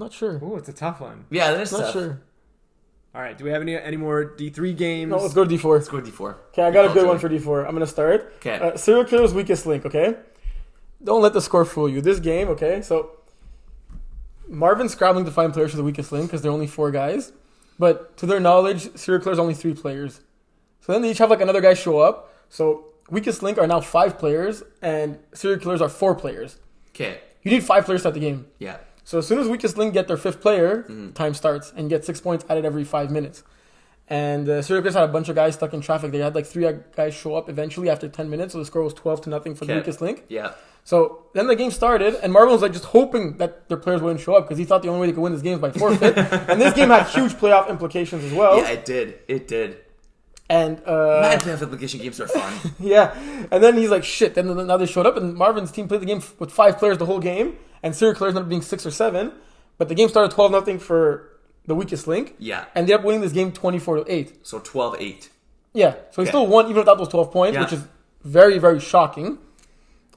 not sure. Oh, it's a tough one. Yeah, that is Not tough. sure. All right, do we have any more D3 games? No, let's go to D4. Let's go to D4. Okay, I got a good one for D4. I'm gonna start. Okay. Serial killer's weakest link. Okay, don't let the score fool you. This game, okay, so Marvin's scrabbling to find players for the weakest link because there are only 4 guys, but to their knowledge, serial killer's only 3 players. So then they each have like another guy show up. So weakest link are now 5 players, and serial killers are 4 players. Okay. You need 5 players to start the game. Yeah. So as soon as weakest link get their 5th player, time starts, and you get 6 points added every 5 minutes. And serial killers had a bunch of guys stuck in traffic. They had like 3 guys show up eventually after 10 minutes, so the score was 12-0 for the weakest link. Yeah. So then the game started, and Marvin was like just hoping that their players wouldn't show up because he thought the only way they could win this game is by forfeit. And this game had huge playoff implications as well. Yeah, it did. And man, playoff implication games are fun. yeah. And then he's like, shit. Then now they showed up, and Marvin's team played the game with 5 players the whole game, and serial killers ended up being 6 or 7. But the game started 12-0 for the weakest link. Yeah. And they ended up winning this game 24-8. So 12-8. Yeah. So he still won even without those 12 points, which is very, very shocking.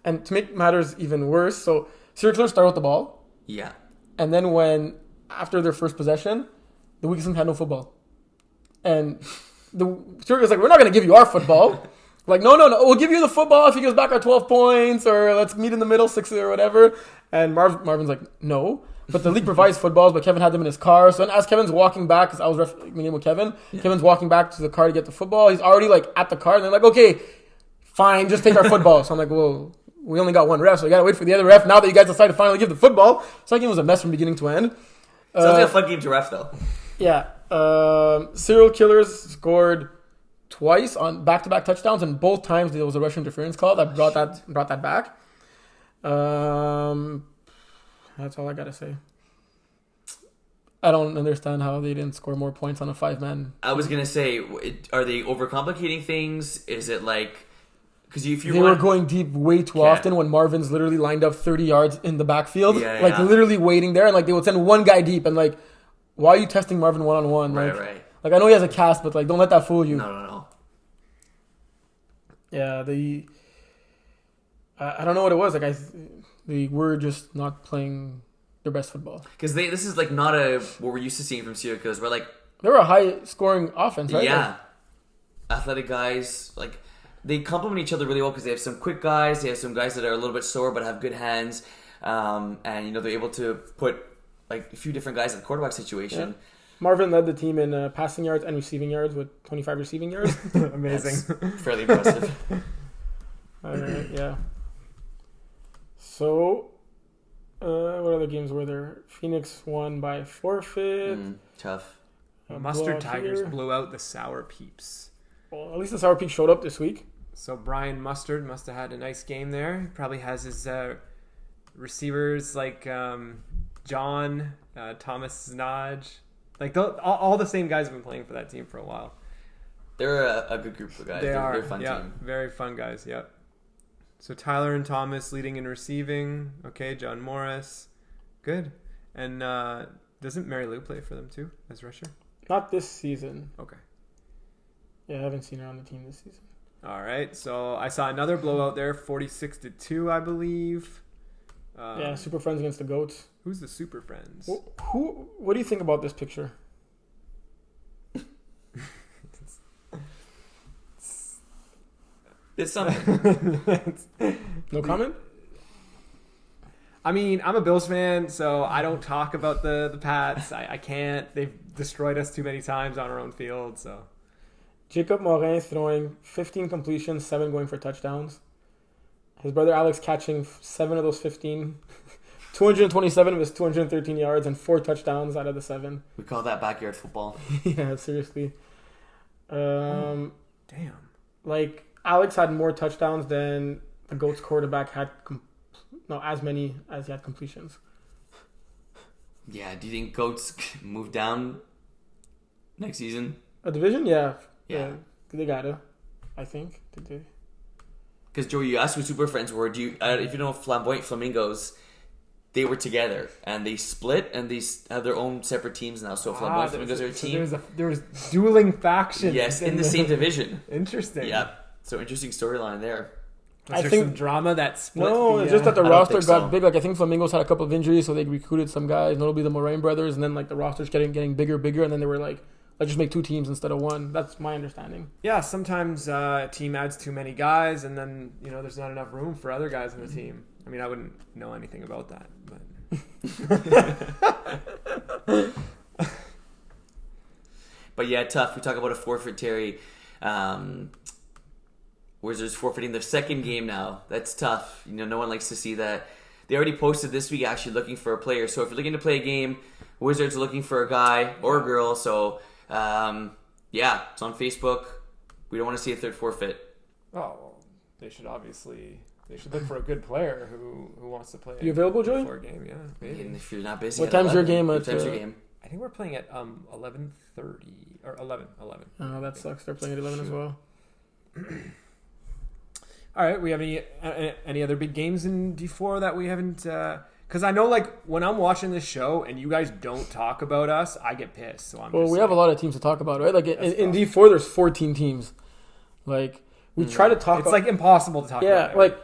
And to make matters even worse, so serial killers started with the ball. Yeah. And then after their first possession, the weakest link had no football. And the serial killer's like, we're not going to give you our football. Like, no, we'll give you the football if he gives back our 12 points, or let's meet in the middle, 6 or whatever. And Marvin's like, no. But the league provides footballs, but Kevin had them in his car. So then as Kevin's walking back, because I was refereeing the game with Kevin, Kevin's walking back to the car to get the football. He's already like at the car, and they're like, okay, fine, just take our football. So I'm like, well, we only got 1 ref, so we got to wait for the other ref now that you guys decided to finally give the football. So that game was a mess from beginning to end. Sounds like a fun game to ref, though. Yeah. Serial killers scored twice on back-to-back touchdowns, and both times there was a Russian interference call that brought that back. That's all I gotta say. I don't understand how they didn't score more points on a 5-man. I was gonna say, are they overcomplicating things? Is it like because if you were going deep way too often when Marvin's literally lined up 30 yards in the backfield, literally waiting there, and like they would send one guy deep, and like, why are you testing Marvin one-on-one? Right. Like I know he has a cast, but like don't let that fool you. No. Yeah, I don't know what it was. Like they were just not playing their best football. Because this is like not what we're used to seeing from Serial Killers. We're like they were a high-scoring offense, right? Yeah, athletic guys. Like they complement each other really well because they have some quick guys. They have some guys that are a little bit slower but have good hands, and they're able to put like a few different guys in the quarterback situation. Yeah. Marvin led the team in passing yards and receiving yards with 25 receiving yards. Amazing. That's fairly impressive. All right, yeah. So, what other games were there? Phoenix won by forfeit. Tough. Mustard Tigers blew out the Sour Peeps. Well, at least the Sour Peeps showed up this week. So Brian Mustard must have had a nice game there. He probably has his receivers like John, Thomas Znaj. Like all the same guys have been playing for that team for a while. They're a good group of guys. They're a fun team. Very fun guys. Yep. So Tyler and Thomas leading in receiving. Okay, John Morris, good. And doesn't Mary Lou play for them too as rusher? Not this season. Okay. Yeah, I haven't seen her on the team this season. All right. So I saw another blowout there, 46-2, I believe. Yeah, Super Friends against the Goats. Who's the Super Friends? What do you think about this picture? It's something. No comment? I mean, I'm a Bills fan, so I don't talk about the Pats. I can't. They've destroyed us too many times on our own field. So Jacob Morin throwing 15 completions, 7 going for touchdowns. His brother Alex catching 7 of those 15. 227 of his 213 yards and 4 touchdowns out of the 7. We call that backyard football. Yeah, seriously. Damn. Like, Alex had more touchdowns than the Goats quarterback had, as many as he had completions. Yeah, do you think Goats move down next season? A division? Yeah. Yeah. They gotta, I think. Did they? Because, Joey, you asked who Super Friends were. Do you, if you know Flamboyant Flamingos, they were together and they split and they have their own separate teams now. So Flamboyant Flamingos are a team. There was dueling factions. Yes, in the same division. Interesting. Yeah. So interesting storyline there. I think some drama that split. No, it's just that the I roster don't think got so. big. Like, I think Flamingos had a couple of injuries, so they recruited some guys, notably the Moraine brothers, and then like the roster's getting bigger, and then they were like, let's just make 2 teams instead of 1. That's my understanding. Yeah, sometimes a team adds too many guys, and then there's not enough room for other guys in the team. I mean, I wouldn't know anything about that, but. But yeah, tough. We talk about a forfeit, Terry. Wizards forfeiting their second game now. That's tough. No one likes to see that. They already posted this week actually looking for a player. So if you're looking to play a game, Wizards are looking for a guy or a girl. So it's on Facebook. We don't want to see a third forfeit. Oh, they should look for a good player who wants to play. You available, Joey? For a game, yeah. Maybe. And if you're not busy, What at time's your 11, game? What time's your game? I think we're playing at 11:30 or 11. Oh, that sucks. They're playing at 11 as well. All right, we have any other big games in D4 that we haven't? Because I know, like, when I'm watching this show and you guys don't talk about us, I get pissed. So we have a lot of teams to talk about, right? Like in D4, there's 14 teams. Like we try to talk. It's like impossible to talk about. Yeah, like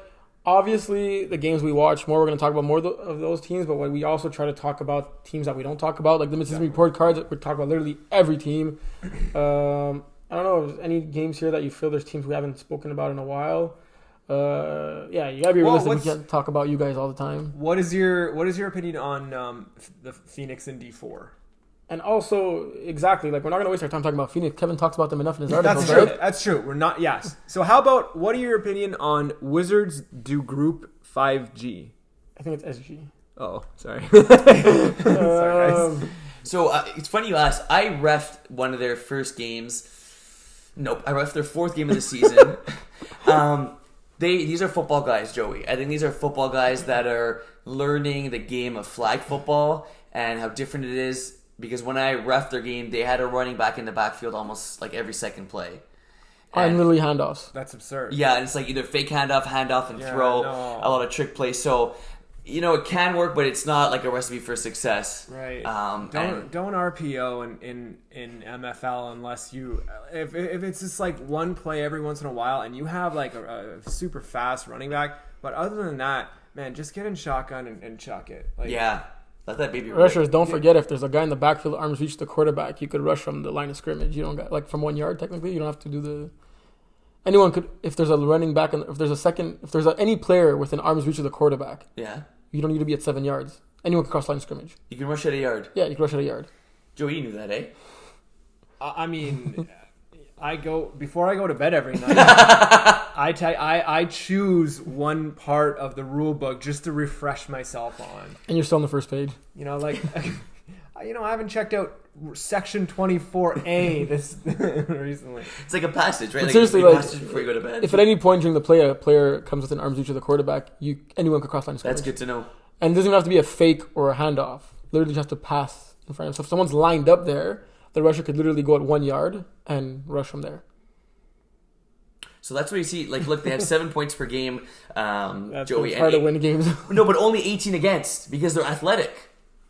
obviously the games we watch more, we're going to talk about more of those teams, but we also try to talk about teams that we don't talk about, like the Mississippi report cards. We talk about literally every team. I don't know if there's any games here that you feel there's teams we haven't spoken about in a while. You gotta be realistic. We can't talk about you guys all the time. What is your opinion on the Phoenix in D4? And also, exactly, like we're not gonna waste our time talking about Phoenix. Kevin talks about them enough in his articles, right? That's true. We're not. Yes. So how about what are your opinion on Wizards do Group 5G? I think it's SG. Oh, sorry. Sorry, guys. So it's funny you asked. I refed one of their first games. Nope, I refed their 4th game of the season. These are football guys, Joey. I think these are football guys that are learning the game of flag football and how different it is. Because when I refed their game, they had a running back in the backfield almost like every second play. And literally handoffs. That's absurd. Yeah, and it's like either fake handoff, and throw. A lot of trick plays. So, it can work, but it's not like a recipe for success. Right. Don't RPO in MFL unless you if it's just like one play every once in a while and you have like a super fast running back. But other than that, man, just get in shotgun and chuck it. Like, yeah. Let that baby rip. Rushers, don't forget, if there's a guy in the backfield, arms reach the quarterback, you could rush from the line of scrimmage. You don't got, like, from 1 yard, technically. You don't have to do the... Anyone could, if there's a running back, and if there's any player within arms reach of the quarterback, yeah, you don't need to be at 7 yards. Anyone can cross line of scrimmage. You can rush at a yard. Yeah, you can rush at a yard. Joey, you knew that, eh? I mean... before I go to bed every night, I choose one part of the rule book just to refresh myself on. And you're still on the first page. I haven't checked out section 24A this recently. It's like a passage, right? But seriously, passage before you go to bed. If at any point during the play a player comes within arm's reach of the quarterback, anyone could cross line of scrimmage. That's good to know. And it doesn't even have to be a fake or a handoff. Literally just have to pass in front of him. So if someone's lined up there, the rusher could literally go at 1 yard and rush from there. So that's what you see. Like, look, they have 7 points per game. That's Joey, hard to win games. No, but only 18 against because they're athetic.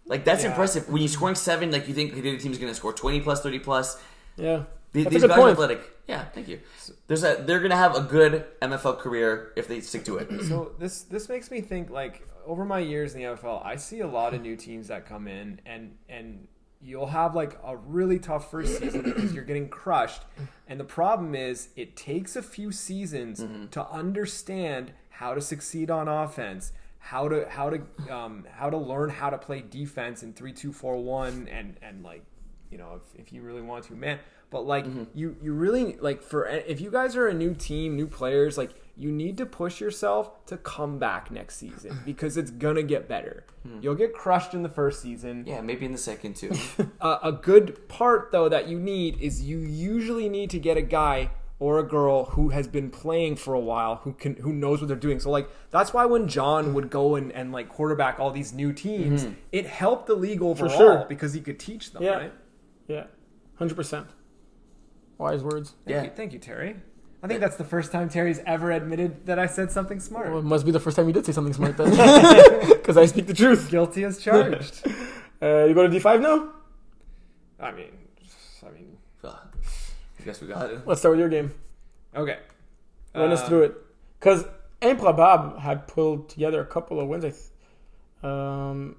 Like, that's Yeah. impressive. When you're scoring 7, like, you think the other team's going to score 20 plus, 30 plus. Yeah. These That's a guys good are point. athletic. Yeah, thank you. They're going to have a good MFL career if they stick to it. So this makes me think, like, over my years in the NFL, I see a lot of new teams that come in and you'll have like a really tough first season because you're getting crushed. And the problem is it takes a few seasons to understand how to succeed on offense, how to learn how to play defense in 3-2-4-1 and like, you know, if you really want to, man. But like you really like if you guys are a new team, new players, like you need to push yourself to come back next season because it's gonna get better. You'll get crushed in the first season. Yeah, maybe in the second too. A good part though that you need is you usually need to get a guy or a girl who has been playing for a while who knows what they're doing. So like that's why when John would go and like quarterback all these new teams, it helped the league overall sure. because he could teach them, Yeah. right? Yeah. 100%. Wise words. Thank you, Terry. I think that's the first time Terry's ever admitted that I said something smart. Well, it must be the first time you did say something smart then. Because I speak the truth. Guilty as charged. You go to D5 now? I mean, I guess we got it. Let's start with your game. okay. Run us through it. Because Improbable had pulled together a couple of wins. Oh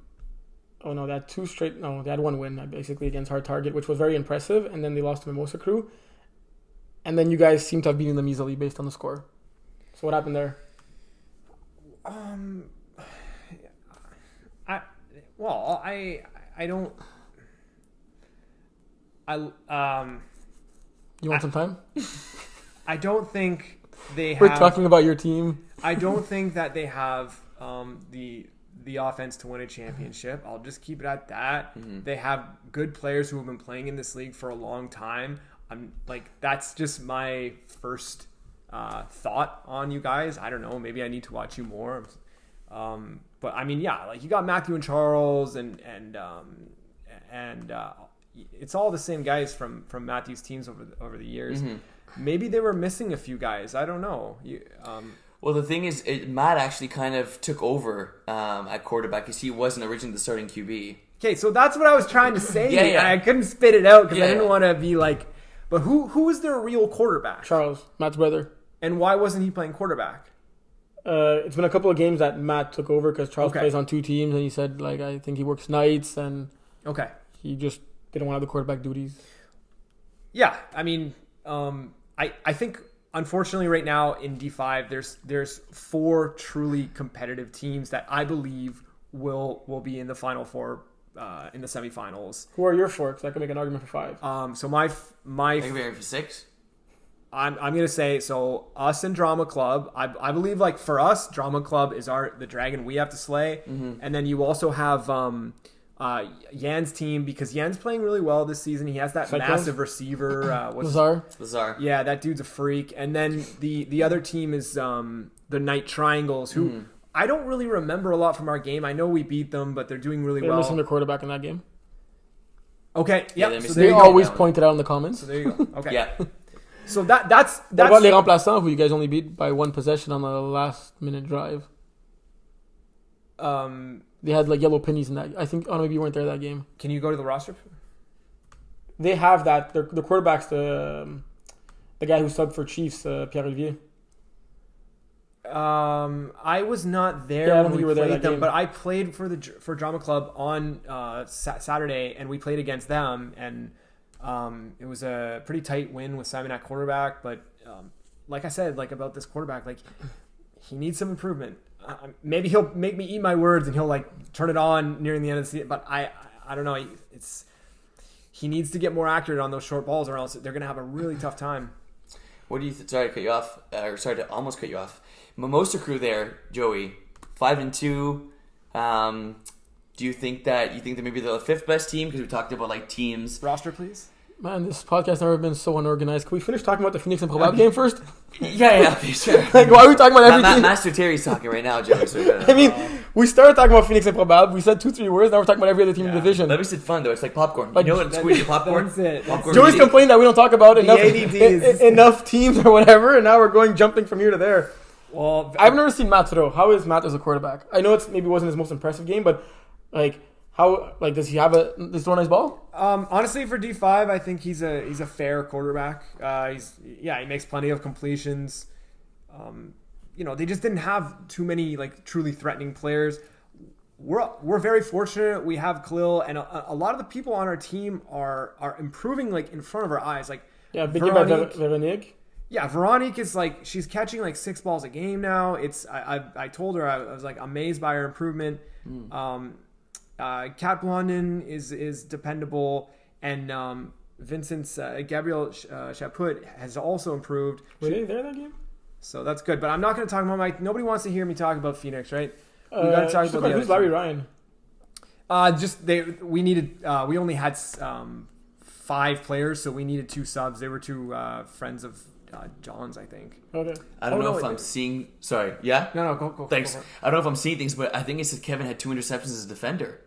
no, they had two straight. No, they had one win basically against Hard Target, which was very impressive. And then they lost to Mimosa Crew. And then you guys seem to have beaten them easily based on the score. So what happened there? You want some time? I don't think they have. We're talking about your team. I don't think that they have the offense to win a championship. I'll just keep it at that. They have good players who have been playing in this league for a long time. I'm like, that's just my first thought on you guys. I don't know. Maybe I need to watch you more. But I mean, yeah, like you got Matthew and Charles and it's all the same guys from Matthew's teams over the years. Maybe they were missing a few guys. I don't know. Well, the thing is, Matt actually kind of took over at quarterback because he wasn't originally the starting QB. Okay, so that's what I was trying to say. Yeah. I couldn't spit it out because I didn't want to be like, but who is their real quarterback? Charles, Matt's brother. And why wasn't he playing quarterback? It's been a couple of games that Matt took over because Charles plays on two teams, and he said, like, I think he works nights, and he just didn't want to have the quarterback duties. Yeah, I mean, I think unfortunately right now in D5 there's 4 truly competitive teams that I believe will be in the Final Four in the semifinals. Who are your 4? Because I can make an argument for 5. So my I think we're for 6. I'm gonna say, so us and Drama Club, I believe like for us, Drama Club is the dragon we have to slay, and then you also have Yan's team because Yan's playing really well this season. He has that massive receiver, Lazar. Yeah, that dude's a freak. And then the other team is the Night Triangles, who I don't really remember a lot from our game. I know we beat them, but they're doing really well. They're missing their quarterback in that game. Okay, Yeah, yep. So They always point it out in the comments. So there you go. Okay. Yeah. So that's What about les remplaçants, who you guys only beat by 1 possession on the last minute drive? They had like yellow pennies in that. I think. Oh, maybe you weren't there that game. Can you go to the roster? They have that. The quarterback's the guy who subbed for Chiefs, Pierre Olivier. I was not there. Yeah, I don't when think we you were there played that them, game. but I played for Drama Club on Saturday, and we played against them, and it was a pretty tight win with Simon at quarterback. But like I said, like about this quarterback, like he needs some improvement. Maybe he'll make me eat my words, and he'll like turn it on nearing the end of the season. But I don't know. He needs to get more accurate on those short balls, or else they're gonna have a really tough time. What do you sorry to cut you off, or sorry to almost cut you off. Mimosa Crew there, Joey, 5-2. Do you think that maybe they're the 5th best team? Because we talked about like teams. Roster, please. Man, this podcast has never been so unorganized. Can we finish talking about the Phoenix and Probab game first? Yeah, okay, sure. Like, why are we talking about everything? Master Terry's talking right now, Joey. So I mean, We started talking about Phoenix Improbable. We said 2-3 words. Now we're talking about every other team in the division. That makes it fun though. It's like popcorn. Like, you know what? Squeeze your popcorn. That's it. Popcorn Joey's meeting. complained that we don't talk about enough ADD is- enough teams or whatever, and now we're jumping from here to there. Well, I've never seen Matt throw. How is Matt as a quarterback? I know it's maybe wasn't his most impressive game, but like how does he throw a nice ball? honestly, for D5, I think he's a fair quarterback. He makes plenty of completions. They just didn't have too many like truly threatening players. We're very fortunate. We have Khalil, and a lot of the people on our team are improving like in front of our eyes. Like Big game by Veronique. Yeah, Veronique is like she's catching like 6 balls a game now. I told her I was like amazed by her improvement. Kat Blondin is dependable, and Vincent's Gabrielle Chaput has also improved. Were they there that game? So that's good. But I'm not going to talk about nobody wants to hear me talk about Phoenix, right? We got to talk about the who's Larry Ryan? We only had 5 players, so we needed 2 subs. They were 2 friends of John's, I think. Okay. I don't know if I'm seeing. Sorry. Yeah. No, go. Thanks. Go for it. I don't know if I'm seeing things, but I think it said Kevin had 2 interceptions as a defender.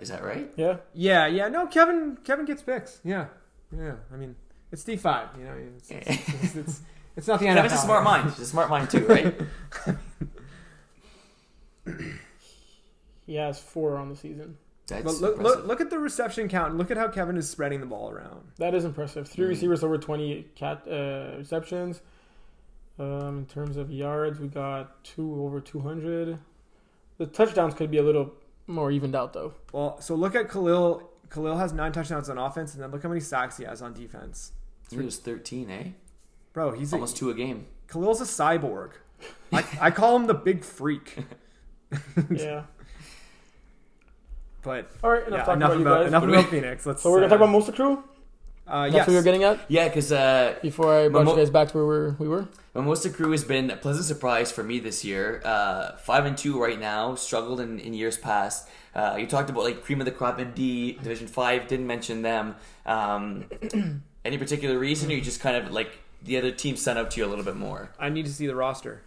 Is that right? Yeah. Yeah. No, Kevin gets picks. Yeah. I mean, it's D5. It's not the NFL. Kevin's a smart mind. He's a smart mind too, right? He has 4 on the season. That's but look at the reception count and look at how Kevin is spreading the ball around. That is impressive. 3 receivers over 20 receptions. In terms of yards, we got 2 over 200. The touchdowns could be a little more evened out though. Well, so look at Khalil. Khalil has 9 touchdowns on offense, and then look how many sacks he has on defense. He was 13, eh? Bro, he's almost 2 a game. Khalil's a cyborg. I call him the big freak. Yeah. But all right, enough about Phoenix. So we're gonna talk about Mosa Crew. That's what you're getting at. Yeah, because before I brought you guys back to where we were. Mimosa Crew has been a pleasant surprise for me this year. 5-2 right now. Struggled in years past. You talked about like cream of the crop in D Division 5. Didn't mention them. Any particular reason, or you just kind of like the other team sent up to you a little bit more? I need to see the roster.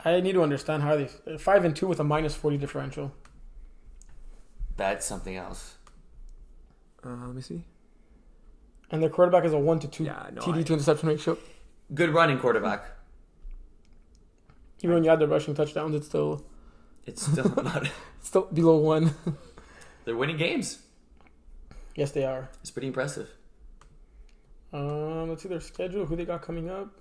I need to understand how they 5-2 with a -40 differential. That's something else. Let me see. And their quarterback is a 1-2 TD to interception ratio. Good running quarterback. Even when you add the rushing touchdowns, it's still not. It's still below 1. They're winning games. Yes, they are. It's pretty impressive. Let's see their schedule. Who they got coming up?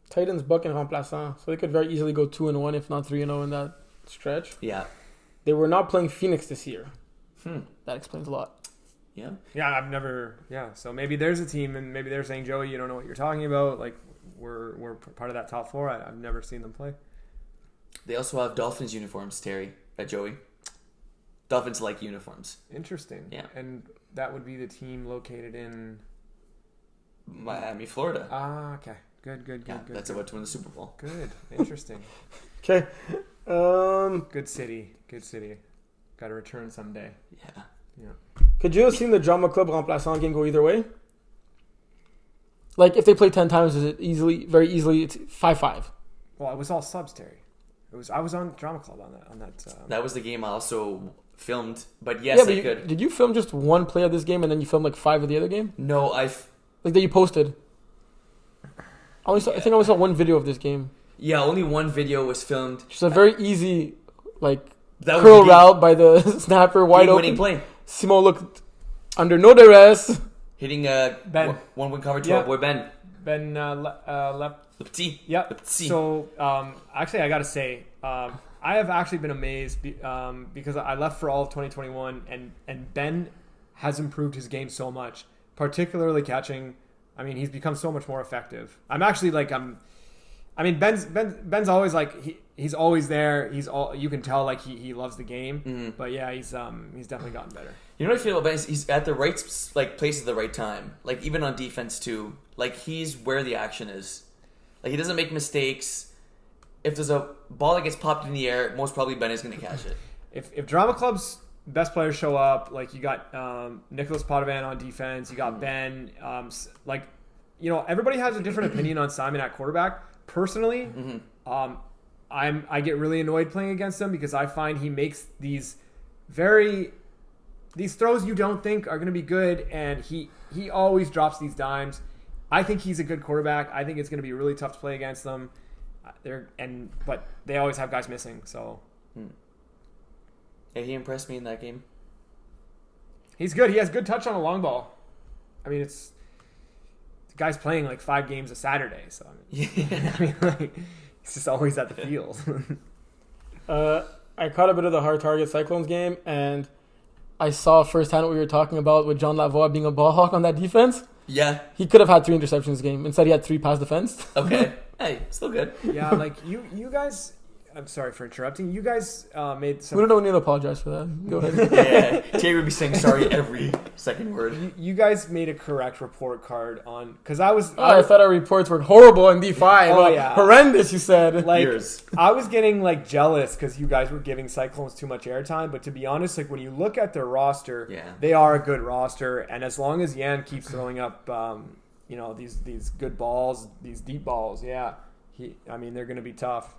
Titans, Buck, and Remplaçant. So they could very easily go 2-1, if not 3-0 in that stretch. Yeah. They were not playing Phoenix this year. That explains a lot. Yeah. Yeah, I've never. Yeah, so maybe there's a team, and maybe they're saying, Joey, you don't know what you're talking about. Like we're part of that top 4. I've never seen them play. They also have Dolphins uniforms, Terry. Joey. Dolphins like uniforms. Interesting. Yeah. And that would be the team located in Miami, Florida. Okay. Good. That's about to win the Super Bowl. Good. Interesting. Okay. Good city. Got to return someday. Yeah. Could you have seen the Drama Club Remplaçant game go either way? Like, if they play 10 times, is it very easily, it's 5-5? Well, it was all subs, Terry. I was on Drama Club on that. That was the game I also filmed, but yes, I could. Did you film just one play of this game and then you filmed like 5 of the other game? No, like that you posted. I think I only saw one video of this game. Yeah, only one video was filmed. Just a very easy, like, that curl route by the snapper, wide open. Winning play. Simon looked under no duress. Hitting Ben. one cover to our boy Ben. Ben Lepti. Yeah. So, actually, I got to say, I have actually been amazed because I left for all of 2021, and Ben has improved his game so much, particularly catching. I mean, he's become so much more effective. I'm actually like Ben's always like he's always there. You can tell like he loves the game. Mm-hmm. But yeah, he's definitely gotten better. You know what I feel about Ben? He's at the right like place at the right time. Like even on defense too. Like he's where the action is. Like he doesn't make mistakes. If there's a ball that gets popped in the air, most probably Ben is going to catch it. If Drama Club's best players show up, like you got Nicholas Potvin on defense, you got Ben. Like everybody has a different opinion on Simon at quarterback. Personally, I get really annoyed playing against him because I find he makes these throws you don't think are going to be good, and he always drops these dimes. I think he's a good quarterback. I think it's going to be really tough to play against them. But they always have guys missing. So, Yeah, he impressed me in that game. he's good. He has good touch on a long ball. I mean, the guy's playing like 5 games a Saturday. So I mean, like, he's just always at the field. I caught a bit of the hard target Cyclones game, and I saw firsthand what we were talking about with John Lavoie being a ball hawk on that defense. Yeah. He could have had 3 interceptions this game. Instead, he had 3 pass defense. Okay. Hey, still good. Yeah, like you guys. I'm sorry for interrupting. You guys made some. We don't need to apologize for that. Go ahead. Yeah. Terry would be saying sorry every second word. You guys made a correct report card on because I thought our reports were horrible in D5. Oh, yeah. Horrendous, you said. like Years. I was getting like jealous because you guys were giving Cyclones too much airtime. But to be honest, like when you look at their roster, they are a good roster, and as long as Yan keeps throwing up, these good balls, these deep balls, they're going to be tough.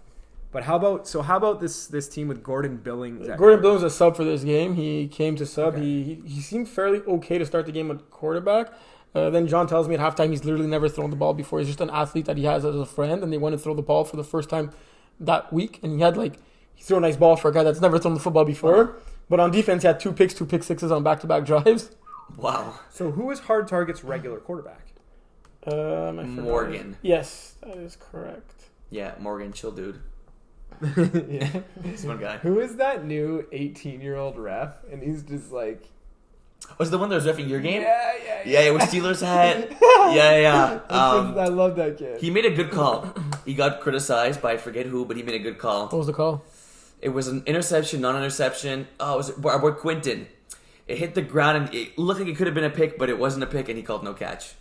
But how about this team with Gordon Billings? Gordon Billings was a sub for this game. He came to sub. Okay. He seemed fairly okay to start the game with quarterback. Then John tells me at halftime he's literally never thrown the ball before. He's just an athlete that he has as a friend, and they want to throw the ball for the first time that week. And he threw a nice ball for a guy that's never thrown the football before. Wow. But on defense, he had 2 picks, 2 pick sixes on back-to-back drives. Wow. So who is Hard Target's regular quarterback? Morgan. Yes, that is correct. Yeah, Morgan, chill dude. Yeah. He's one guy. Who is that new 18-year-old ref? And he's just like... Was the one that was reffing your game? Yeah. With Steelers hat. Yeah. I love that kid. He made a good call. He got criticized by I forget who, but he made a good call. What was the call? It was an interception, non-interception. Oh, it was our boy Quinton. It hit the ground, and it looked like it could have been a pick, but it wasn't a pick, and he called no catch.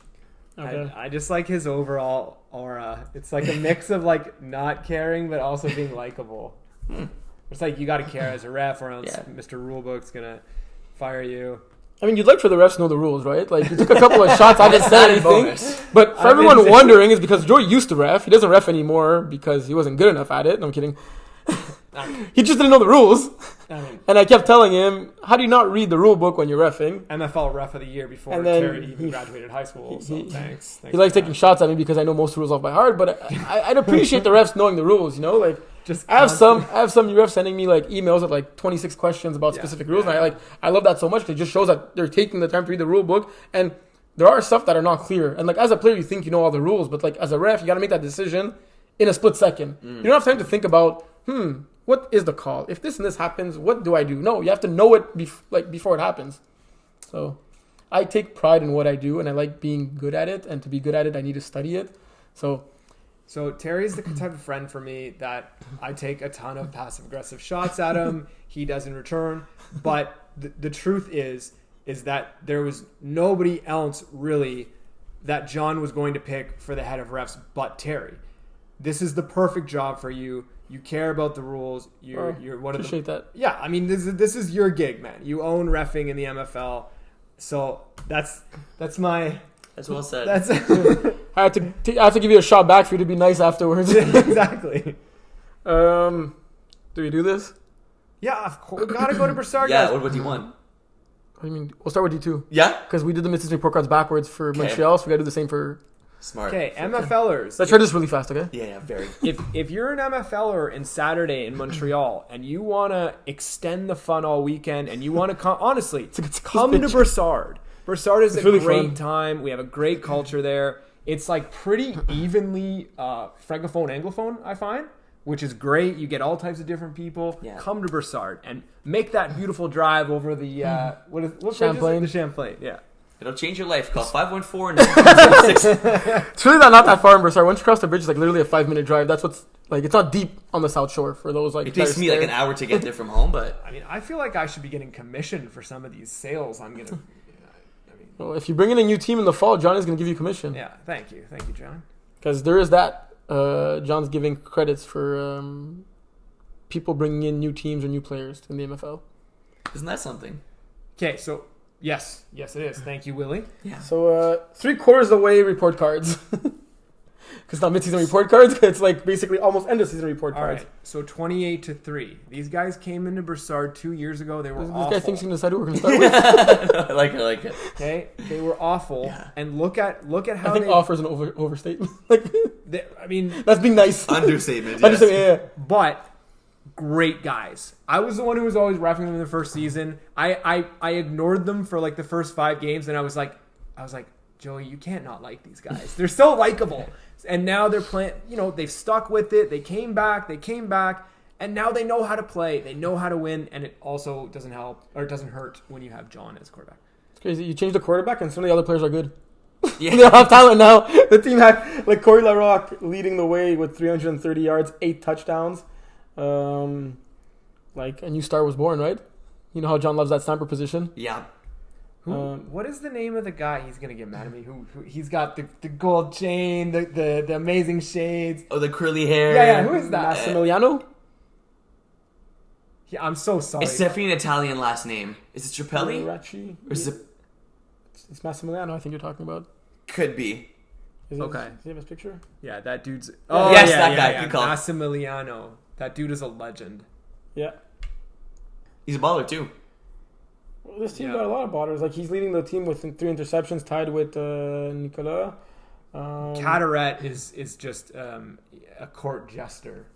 Okay. I just like his overall aura. It's like a mix of like not caring but also being likable. It's like you got to care as a ref, or else Mr. Rulebook's gonna fire you. I mean, you'd like for the refs to know the rules, right? Like, you took a couple of shots. I didn't say anything. Bonus. But for everyone wondering, is because Joey used to ref. He doesn't ref anymore because he wasn't good enough at it. No, I'm kidding. He just didn't know the rules. And I kept telling him, how do you not read the rule book when you're reffing? MFL Ref of the Year before And then Terry even graduated high school. So thanks. He likes taking shots at me because I know most rules off by heart. But I'd appreciate the refs knowing the rules, you know? Like, I have some refs sending me like emails with like 26 questions about specific rules, and I love that so much because it just shows that they're taking the time to read the rule book, and there are stuff that are not clear. And like as a player, you think you know all the rules, but like as a ref, you got to make that decision in a split second. You don't have time to think about what is the call? If this and this happens, what do I do? No, you have to know it before it happens. So I take pride in what I do, and I like being good at it. And to be good at it, I need to study it. So Terry's the type of friend for me that I take a ton of passive-aggressive shots at him. He does in return. But the truth is that there was nobody else really that John was going to pick for the head of refs but Terry. This is the perfect job for you. You care about the rules. You're one of the... Appreciate that. Yeah, I mean, this is your gig, man. You own reffing in the MFL. So that's my... That's well said. I have to give you a shot back for you to be nice afterwards. Exactly. Do we do this? Yeah, of course. We gotta go to Brossard. Yeah, guys. what do you want? What do you mean? We'll start with D2. Yeah? Because we did the Mississippi report cards backwards for Montreal, so we gotta do the same for... Smart. Okay, MFLers. Let's try this really fast, okay? Yeah, very. If you're an MFLer in Saturday in Montreal and you want to extend the fun all weekend and you want to honestly come to Brossard. Brossard is a really great fun. time. We have a great culture there. It's like pretty evenly francophone anglophone, I find, which is great. You get all types of different people. Yeah. Come to Brossard and make that beautiful drive over the what Champlain. The Champlain. Yeah. It'll change your life. Call 514-906. It's really not that far in Brossard. Once you cross the bridge, it's like literally a 5-minute drive. That's what's like. It's not deep on the South Shore for those like. It takes me like an hour to get there from home, but I mean, I feel like I should be getting commissioned for some of these sales. I'm gonna. Well, if you bring in a new team in the fall, John is going to give you commission. Yeah, thank you, John. Because there is that. John's giving credits for people bringing in new teams or new players in the MFL. isn't that something? Okay, so yes, it is. Thank you, Willie. Yeah. So 3/4 of the way report cards. Because Because it's not mid-season report cards. It's like basically almost end of season report All cards. right, so 28-3. These guys came into Brossard 2 years ago. They were This awful. guy thinks he can decide who we're going to start with. I like it. Okay, they were awful. Yeah. And look at how I think they. offer is an overstatement. Like, I mean, that's being nice. Understatement. Yes. Understatement, yeah. but great guys. I was the one who was always roughing them in the first season. I ignored them for like the first 5 games, and I was like, Joey, you can't not like these guys. They're so likable. And now they're playing, they've stuck with it. They came back, and now they know how to play. They know how to win, and it also doesn't help, or it doesn't hurt when you have John as quarterback. It's crazy. You change the quarterback, and some of the other players are good. Yeah. They don't have talent now. The team had, like, Corey LaRocque leading the way with 330 yards, 8 touchdowns. Like, a new star was born, right? You know how John loves that sniper position? Yeah. What is the name of the guy? He's gonna get mad at me. Who he's got the gold chain, the amazing shades. Oh, the curly hair. Yeah. Who is that? Massimiliano? Yeah, I'm so sorry. It's definitely an Italian last name. Is it Trapelli? Racci? Or is it? It's Massimiliano, I think you're talking about. Could be. Is it, Okay. Does he have his picture? Yeah, that dude's. Yes, that guy. Good call. Massimiliano. That dude is a legend. Yeah. He's a baller too. Well, this team Yeah. got a lot of ballers. Like, he's leading the team with 3 interceptions, tied with Nicolas. Cataret is just a court jester.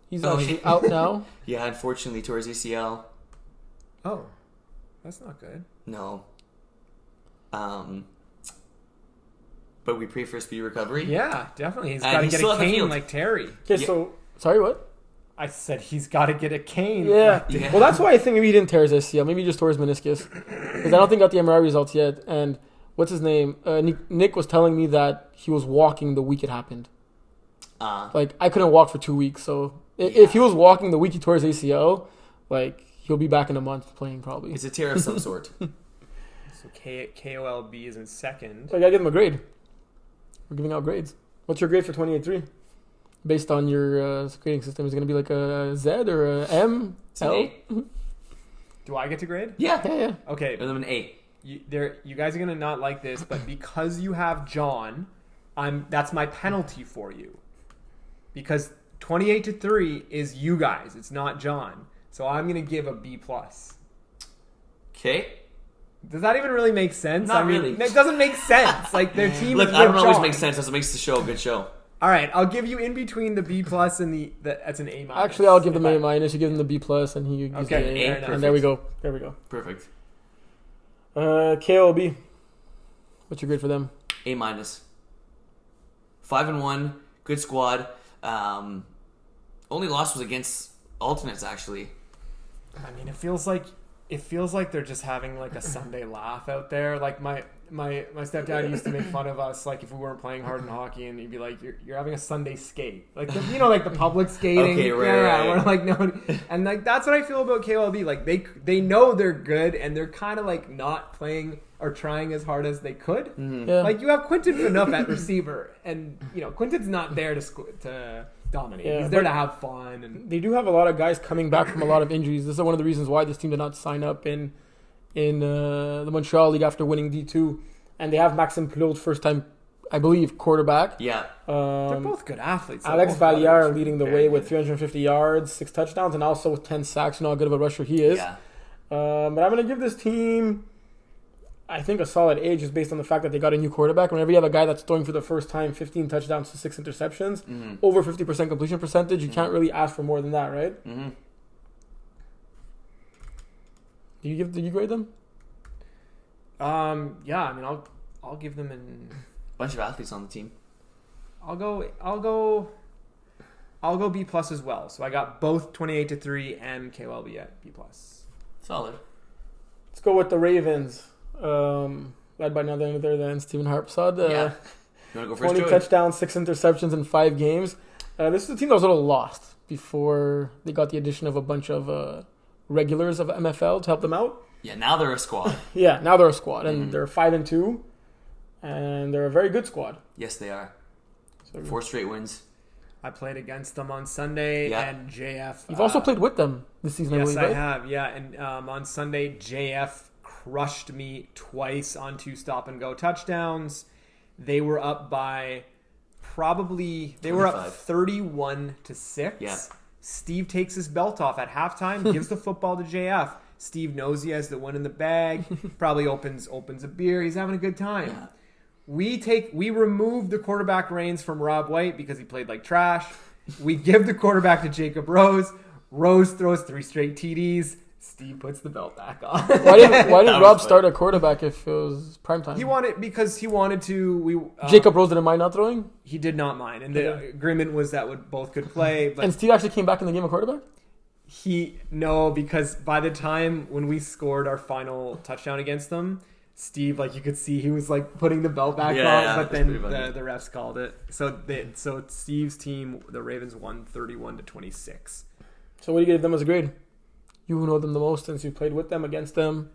He's Oh, actually yeah. out now. Yeah, unfortunately, towards ACL. Oh, that's not good. No. But we pray for a speedy recovery. Yeah, definitely. He's And got to he's get still a on the cane field. like Terry. Okay, Yeah. so... Sorry, what? I said he's got to get a cane. Yeah. Yeah. Well, that's why I think maybe he didn't tear his ACL. Maybe he just tore his meniscus. Because I don't think he got the MRI results yet. And what's his name? Nick was telling me that he was walking the week it happened. Like, I couldn't walk for 2 weeks. So if he was walking the week he tore his ACL, like, he'll be back in a month playing probably. It's a tear of some sort. So KOLB is in second. So I gotta give him a grade. We're giving out grades. What's your grade for 28-3? Based on your grading system, is it gonna be like a Z or a M? It's an L? A. Do I get to grade? Yeah. Yeah. Okay. Give them an A. You guys are gonna not like this, but because you have John, that's my penalty for you. Because 28-3 is you guys. It's not John. So I'm gonna give a B+. Okay. Does that even really make sense? Not really. It doesn't make sense. Like their team. Look, is I don't with always John. make sense. That's what makes the show a good show. All right, I'll give you in between the B+ and the that's an A-. Actually, I'll give them Okay. A minus. You give them the B+, and he gives Okay, the fair A. enough. And there we go. There we go. Perfect. KOB. What's your grade for them? A minus. 5-1. Good squad. Only loss was against alternates, actually. I mean, it feels like they're just having like a Sunday laugh out there. Like my stepdad used to make fun of us, like if we weren't playing hard in hockey, and he'd be like, "You're having a Sunday skate," like like the public skating. Okay, right, yeah, right. We're like no, and like that's what I feel about KLB. Like they know they're good, and they're kind of like not playing or trying as hard as they could. Yeah. Like you have Quinton Phaneuf at receiver, and Quinton's not there to dominate. Yeah, He's there but- to have fun. And They do have a lot of guys coming back from a lot of injuries. This is one of the reasons why this team did not sign up in the Montreal League after winning D2. And they have Maxime Pilote, first time, I believe, quarterback. Yeah. they're both good athletes. They're Alex both Valliere brothers. leading the Very way good. with 350 yards, 6 touchdowns, and also with 10 sacks. You know how good of a rusher he is. Yeah. But I'm going to give this team, I think, a solid A just based on the fact that they got a new quarterback. Whenever you have a guy that's throwing for the first time 15 touchdowns to 6 interceptions, over 50% completion percentage, you can't really ask for more than that, right? Mm-hmm. Did you grade them? Yeah, I mean, I'll give them an. Bunch of athletes on the team. I'll go B+ as well. So I got both 28-3 and KLB at B+. Solid. Let's go with the Ravens, led by none other than Stephen Harpsod. Yeah. You want to go first, 20 Joey? touchdowns, 6 interceptions in 5 games. This is a team that was a little lost before they got the addition of a bunch of regulars of MFL to help them out. Yeah, now they're a squad. Yeah, now they're a squad, and they're 5-2, and they're a very good squad. Yes, they are. So 4 straight wins. I played against them on Sunday, Yeah. and JF. You've also played with them this season, I Yes, believe, I right? have. Yeah, and on Sunday, JF crushed me twice on 2 stop-and-go touchdowns. They were up by they were up 25. 31-6. Yeah. Steve takes his belt off at halftime, gives the football to JF. Steve knows he has the one in the bag. Probably opens a beer. He's having a good time. Yeah. We remove the quarterback reins from Rob White because he played like trash. We give the quarterback to Jacob Rose. Rose throws 3 straight TDs. Steve puts the belt back on. Why did That Rob was start a quarterback if it was primetime? He wanted to. Jacob Rose didn't mind not throwing? He did not mind, and the agreement was that both could play. But And Steve actually came back in the game of quarterback? because by the time when we scored our final touchdown against them, Steve, like you could see, he was like putting the belt back Yeah, on, but that's then pretty funny. the refs called it. So Steve's team, the Ravens, won 31-26. So what do you give them as a grade? You who know them the most since you played with them, against them.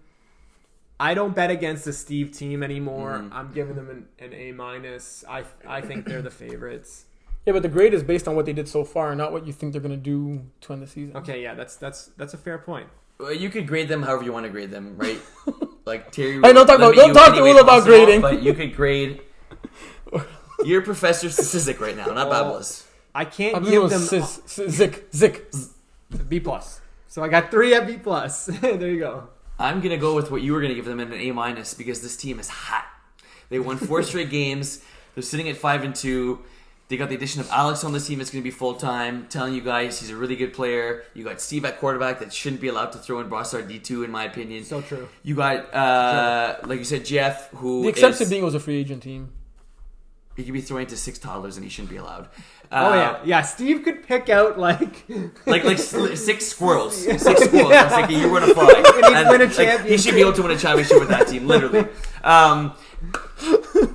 I don't bet against the Steve team anymore. Mm-hmm. I'm giving them an A-. I think they're the favorites. Yeah, but the grade is based on what they did so far, not what you think they're going to do to end the season. Okay, yeah, that's a fair point. Well, you could grade them however you want to grade them, right? Like Terry. Hey, don't talk to Will about grading. But you could grade. You're Professor Statistic right now, not Babyless. I can't I'm give doing them Zik. B+. So I got 3 at B+. There you go. I'm gonna go with what you were gonna give them in an A- because this team is hot. They won 4 straight games. They're sitting at 5-2. They got the addition of Alex on this team that's going to be full-time. Telling you guys he's a really good player. You got Steve at quarterback that shouldn't be allowed to throw in Brossard D2 in my opinion. So true. You got, like you said, Jeff, who The exception being it was a free agent team. he could be throwing to 6 toddlers and he shouldn't be allowed. Yeah. Steve could pick out like 6 squirrels. 6 squirrels. I was thinking you were going to fly. he'd win a He championship. should be able to win a championship with that team, literally.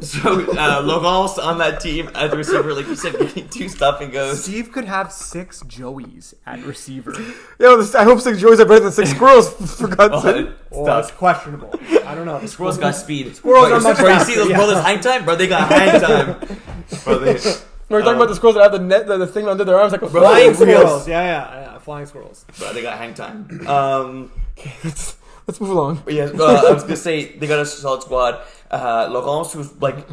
So Laurence on that team at the receiver, like you said, getting 2 stop and goes. Steve could have 6 Joeys at receiver. Yo, I hope 6 Joeys are better than 6 squirrels, for God's sake. It's questionable. I don't know. Squirrels got speed. Squirrels Bro, are much bro, you faster, see those yeah. brothers hang time? Bro, they got hang time. Bro, We're talking about the squirrels that have the net, the thing under their arms like a Flying flying squirrels. Yeah. Flying squirrels. bro, they got hang time. Let's move along. But yes, I was gonna say they got a solid squad. Laurence, who's like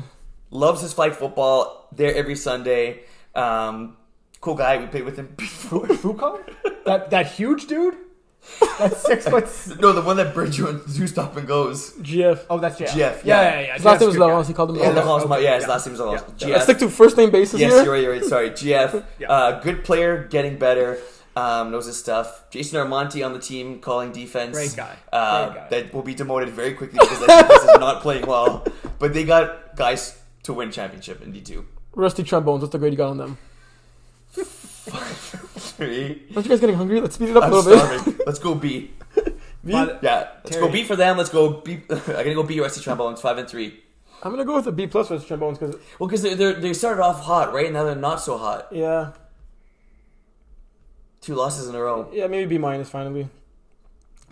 loves his flag football, there every Sunday. Cool guy. We played with him before. Foucault? That huge dude? That's 6 foot. No, the one that brings you on 2 stop and goes. GF. Oh, that's Jeff. Jeff, Yeah. His last name was Jeff's a good Laurence. guy. He called him Yeah, Laurence. Laurence. His last name is Laurence. Yeah. Let's stick to first name basis Yes, here. you're right. Sorry, GF. Yeah. Good player, getting better. Knows his stuff. Jason Armonti on the team, calling defense. Great guy. That will be demoted very quickly because that defense is not playing well. But they got guys to win championship in D2. Rusty trombones. What's the grade you got on them? 3. Aren't you guys getting hungry? Let's speed it up I'm a little bit. starving. Let's go B. B? But- Yeah, let's go B for them. Let's go B. I'm gonna go B. Rusty Trombones 5-3. I'm gonna go with a B plus for trombones because Well, because they started off hot, right? Now they're not so hot. yeah, 2 losses in a row. maybe B minus finally.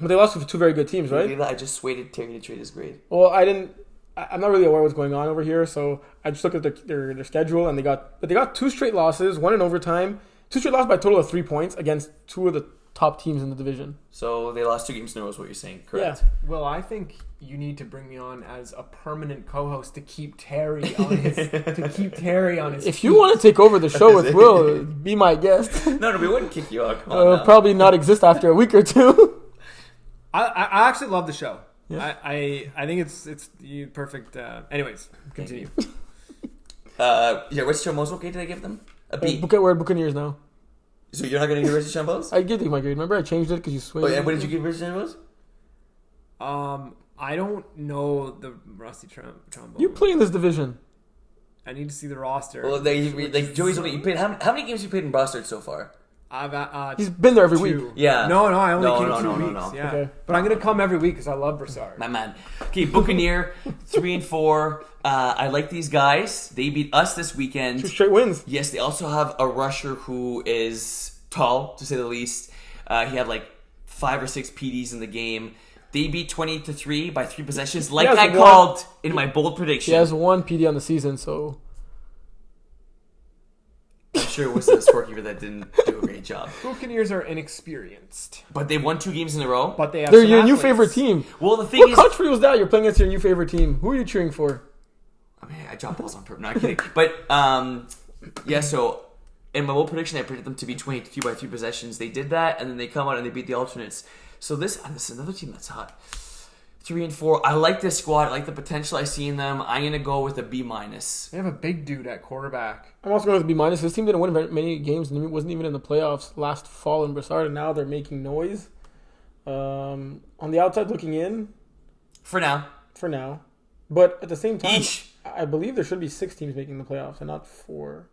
But they lost to 2 very good teams, right? I just waited Terry to trade his grade. Well, I'm not really aware what's going on over here, so I just looked at their schedule, and they got 2 straight losses, 1 in overtime, 2 straight losses by a total of 3 points against 2 of the top teams in the division. So they lost 2 games in a row is what you're saying, correct? Well, I think you need to bring me on as a permanent co-host to keep Terry on his If you want to take over the show with Will, be my guest. No, we wouldn't kick you out. Come on now. Probably not exist after a week or 2. I actually love the show. Yeah. I think it's the perfect. Anyways, continue. What's your most okay did I give them? A B. We're Buccaneers now. So you're not going to give Richie Chambos? I gave you my grade. Remember, I changed it because you swayed. Oh, yeah, what did you give Richie Chambos? I don't know the Rusty Trombone. You play in this division. I need to see the roster. Well, Joey's only. You played, how many games you played in Brossard so far? I've He's been there every 2. week. Yeah. No, I only came No, 2 no, weeks. no. Yeah, Okay. but I'm gonna come every week because I love Brossard. My man. Okay, Buccaneer 3-4. I like these guys. They beat us this 2 weekend. straight wins. Yes, they also have a rusher who is tall, to say the least. He had like 5 or 6 PDs in the game. They beat 20-3 by 3 possessions, like He has I one- called in my bold prediction. He has 1 PD on the season, so I'm sure it was the scorekeeper that didn't do a great job. Buccaneers are inexperienced, But they won 2 games in a row. but they have they're some your new athletes. favorite team. Well, the thing What is, country was that? You're playing against your new favorite team. Who are you cheering for? I mean, I dropped balls on purpose. Not kidding. But Yeah, so in my bold prediction, I predicted them to be 22 by 3 possessions. They did that, and then they come out and they beat the alternates. So this is another team that's hot. 3 and 4. I like this squad. I like the potential I see in them. I'm gonna go with a B minus. They have a big dude at quarterback. I'm also going with B minus. This team didn't win very many games and wasn't even in the playoffs last fall in Brossard, and now they're making noise. On the outside looking in, For now. but at the same time, Eesh. I believe there should be 6 teams making the playoffs and not 4.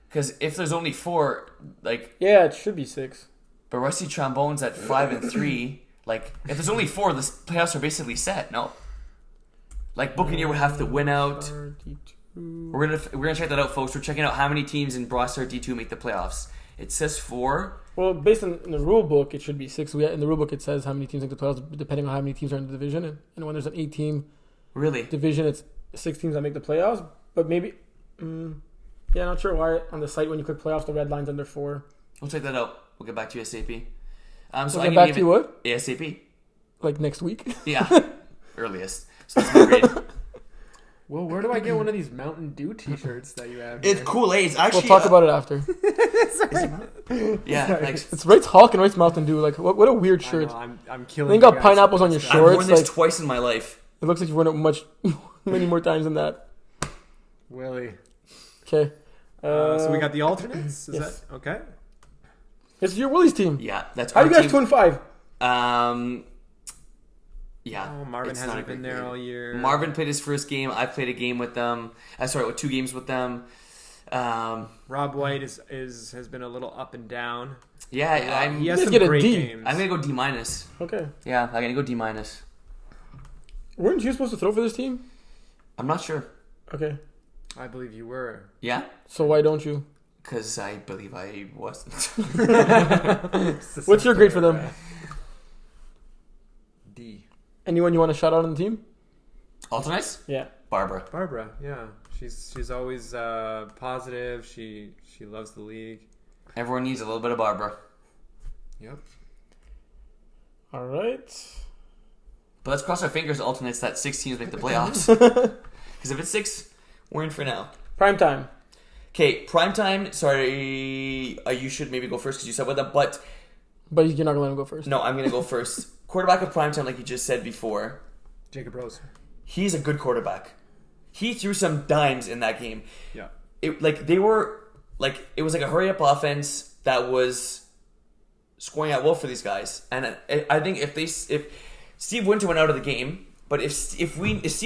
Because if there's only 4, like, Yeah, it should be 6. but Rusty Trombone's at 5 and 3. Like, if there's only 4, the playoffs are basically set. No. Like, Buccaneer would have to win out. D2. We're gonna check that out, folks. We're checking out how many teams in Brossard D2 make the playoffs. It says 4. Well, based on the rule book, it should be 6. In the rule book, it says how many teams make the playoffs, depending on how many teams are in the division. And when there's an 8-team Really? division, it's 6 teams that make the playoffs. But maybe, not sure why on the site when you click playoffs, the red line's under 4. We'll check that out. We'll get back to you ASAP. So We'll get back to you what? ASAP. Like next week? Yeah. Earliest. So that's my grade. Well, where do I get one of these Mountain Dew T-shirts that you have? It's cool, eh? It's actually. We'll talk about it after. Yeah, thanks. It's Wright's Hawk and Wright's Mountain Dew. Like, what a weird shirt. I'm killing. Then you got pineapples on your I've shorts. worn this Like, twice in my life. it looks like you've worn it many more times than that. Willie. Okay. So we got the alternates. Is yes. that okay? It's your Willie's team. Yeah, that's How our you guys team. 2-5? Yeah. Oh, Marvin it's not hasn't a great been there grade. all year. Marvin played his first game. I played a game with them. With 2 games with them. Rob White has been a little up and down. Yeah, He has Let's some get a great D. games. I'm gonna go D minus. Okay. Yeah, I'm gonna go D minus. Weren't you supposed to throw for this team? I'm not sure. Okay. I believe you were. Yeah, So why don't you? because I believe I wasn't. What's your grade for them? D. Anyone you want to shout out on the team? Alternates? Yeah. Barbara, yeah, she's always positive. She loves the league. Everyone needs a little bit of Barbara. Yep. All right. But let's cross our fingers, alternates, that 6 teams make the playoffs. Because if it's 6, we're in for now. Prime time. Okay, primetime. Sorry, you should maybe go first because you said with them. But But you're not going to let him go first. no, I'm going to go first. Quarterback of primetime, like you just said before. Jacob Rose. He's a good quarterback. He threw some dimes in that game. Yeah. It was like a hurry up offense that was scoring out well for these guys. And I think if Steve Winter went out of the game, but if Steve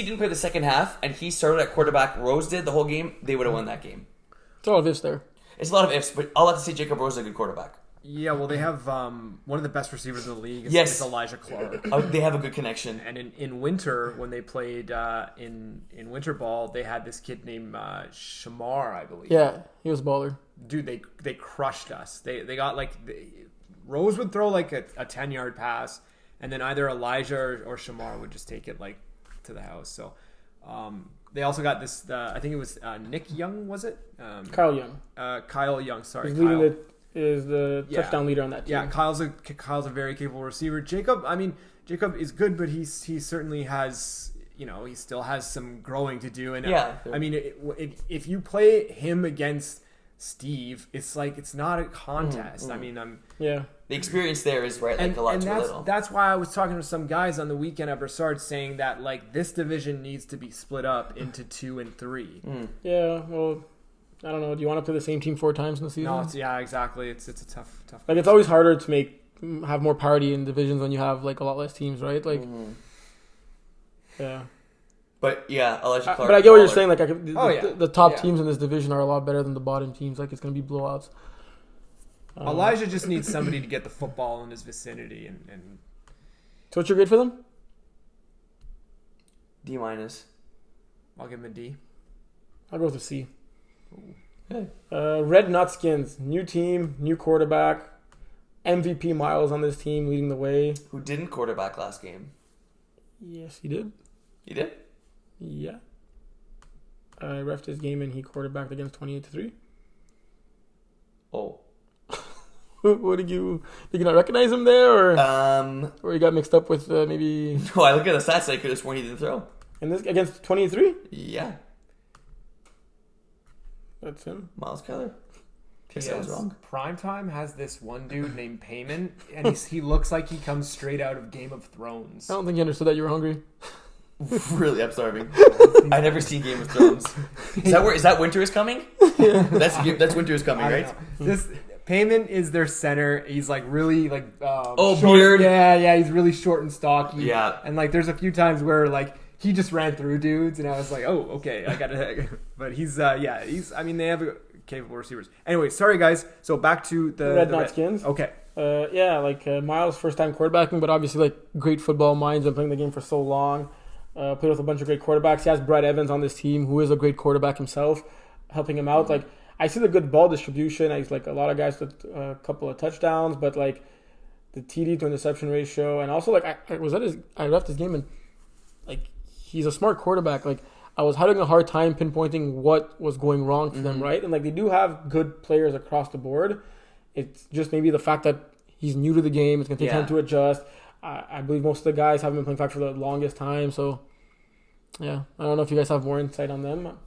didn't play the second half and he started at quarterback, Rose did the whole game, they would have won that game. It's a lot of ifs there. It's a lot of ifs, but I'll have to say Jacob Rose is a good quarterback. Yeah, well, they have one of the best receivers in the league. Yes. Is Elijah Clark. They have a good connection. And in winter, when they played in winter ball, they had this kid named Shamar, I believe. Yeah, he was a baller. Dude, they crushed us. They got Rose would throw like a 10-yard pass, and then either Elijah or Shamar would just take it like to the house. So they also got this. I think it was Nick Young, was it? Kyle Young. Kyle Young. Sorry, He's Kyle. is the touchdown leader on that team. Yeah, Kyle's a very capable receiver. Jacob is good, but he certainly has, he still has some growing to do. And Yeah. I mean, if you play him against Steve, it's like it's not a contest. I mean, Yeah. The experience there is right, like a lot too little. that's why I was talking to some guys on the weekend at Brossard saying that like this division needs to be split up into 2 and 3. Yeah, well, I don't know. Do you want to play the same team 4 times in the season? No, exactly. It's a tough. Like, it's always harder to have more parity in divisions when you have like a lot less teams, right? Like, yeah. But yeah, Elijah Clark. But I get what you're saying. Like, the top Yeah. teams in this division are a lot better than the bottom teams. Like, it's going to be blowouts. Elijah just needs somebody to get the football in his vicinity, and So what's your grade for them? D minus. I'll give him a D. I'll go with a C. Red Nutskins, new team, new quarterback, MVP Miles on this team leading the way. Who didn't quarterback last game? Yes, he did. He did? Yeah. I refed his game and he quarterbacked against 28-3. Oh. What did you not recognize him there, or you got mixed up with maybe No, I look at the stats. I could have sworn he didn't throw. in this against 23? Yeah. That's him. Miles Keller. Guess I was P.S. wrong. Primetime has this one dude named Payment, and he looks like he comes straight out of Game of Thrones. I don't think he understood that you were hungry. Really, I'm starving. I never seen Game of Thrones. Is that winter is coming? That's winter is coming, right? This Payment is their center. He's like really like short. beard. Yeah, he's really short and stocky. Yeah. And like there's a few times where like he just ran through dudes, and I was like, oh, okay, I gotta. But he's I mean, they have capable receivers. Anyway, sorry guys. So back to the Red Knot Skins. Okay. Miles, first time quarterbacking, but obviously like great football minds. Been playing the game for so long. Played with a bunch of great quarterbacks. He has Brad Evans on this team, who is a great quarterback himself, helping him out. Like I see the good ball distribution. He's like a lot of guys with a couple of touchdowns, but like the TD to interception ratio, and also like I left his game and like he's a smart quarterback. Like I was having a hard time pinpointing what was going wrong for them, right? And like they do have good players across the board. It's just maybe the fact that he's new to the game. It's gonna take time to adjust. I believe most of the guys haven't been playing back for the longest time, so yeah. I don't know if you guys have more insight on them.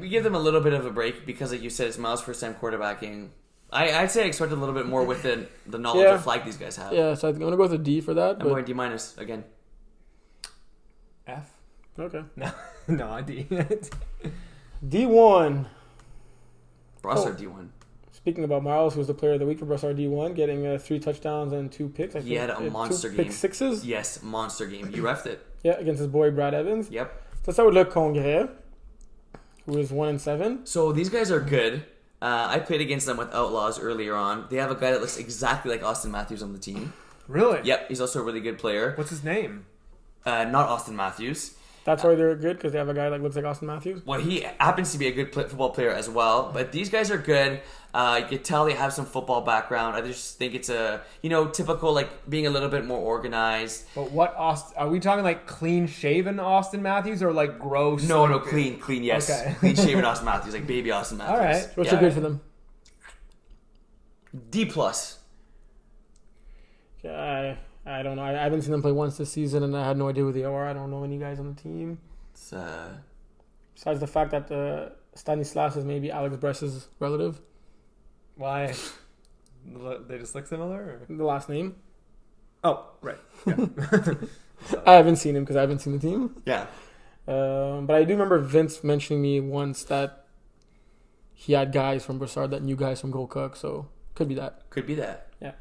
We give them a little bit of a break because, like you said, it's Miles' first time quarterbacking. I'd say I expect a little bit more with the knowledge of flag these guys have. Yeah, so I'm going to go with a D for that. I'm going D- again. F. Okay. No, a D. D1. Brossard D1. Speaking about Miles, who was the player of the week for Brossard D1, getting 3 touchdowns and 2 picks. He had a monster 2 game. Pick sixes? Yes, monster game. You refed it. Yeah, against his boy Brad Evans. Yep. So ça with Le Congrès, who is 1-7. So these guys are good. I played against them with Outlaws earlier on. They have a guy that looks exactly like Austin Matthews on the team. Really? Yep, he's also a really good player. What's his name? Not Austin Matthews. That's why they're good, because they have a guy that looks like Austin Matthews. Well, he happens to be a good football player as well. But these guys are good. You can tell they have some football background. I just think it's a, typical, like, being a little bit more organized. But what are we talking like clean shaven Austin Matthews or like gross? No, clean, yes. Okay. Clean shaven Austin Matthews, like baby Austin Matthews. All right. What's your grade for them? D+. Yeah, I don't know. I haven't seen them play once this season, and I had no idea who they are. I don't know any guys on the team. It's, Besides the fact that Stanislas is maybe Alex Bress's relative. Why? They just look similar? Or? The last name. Oh, right. Yeah. I haven't seen him because I haven't seen the team. yeah. But I do remember Vince mentioning me once that he had guys from Brossard that knew guys from Gold Cook, so could be that. Could be that. Yeah.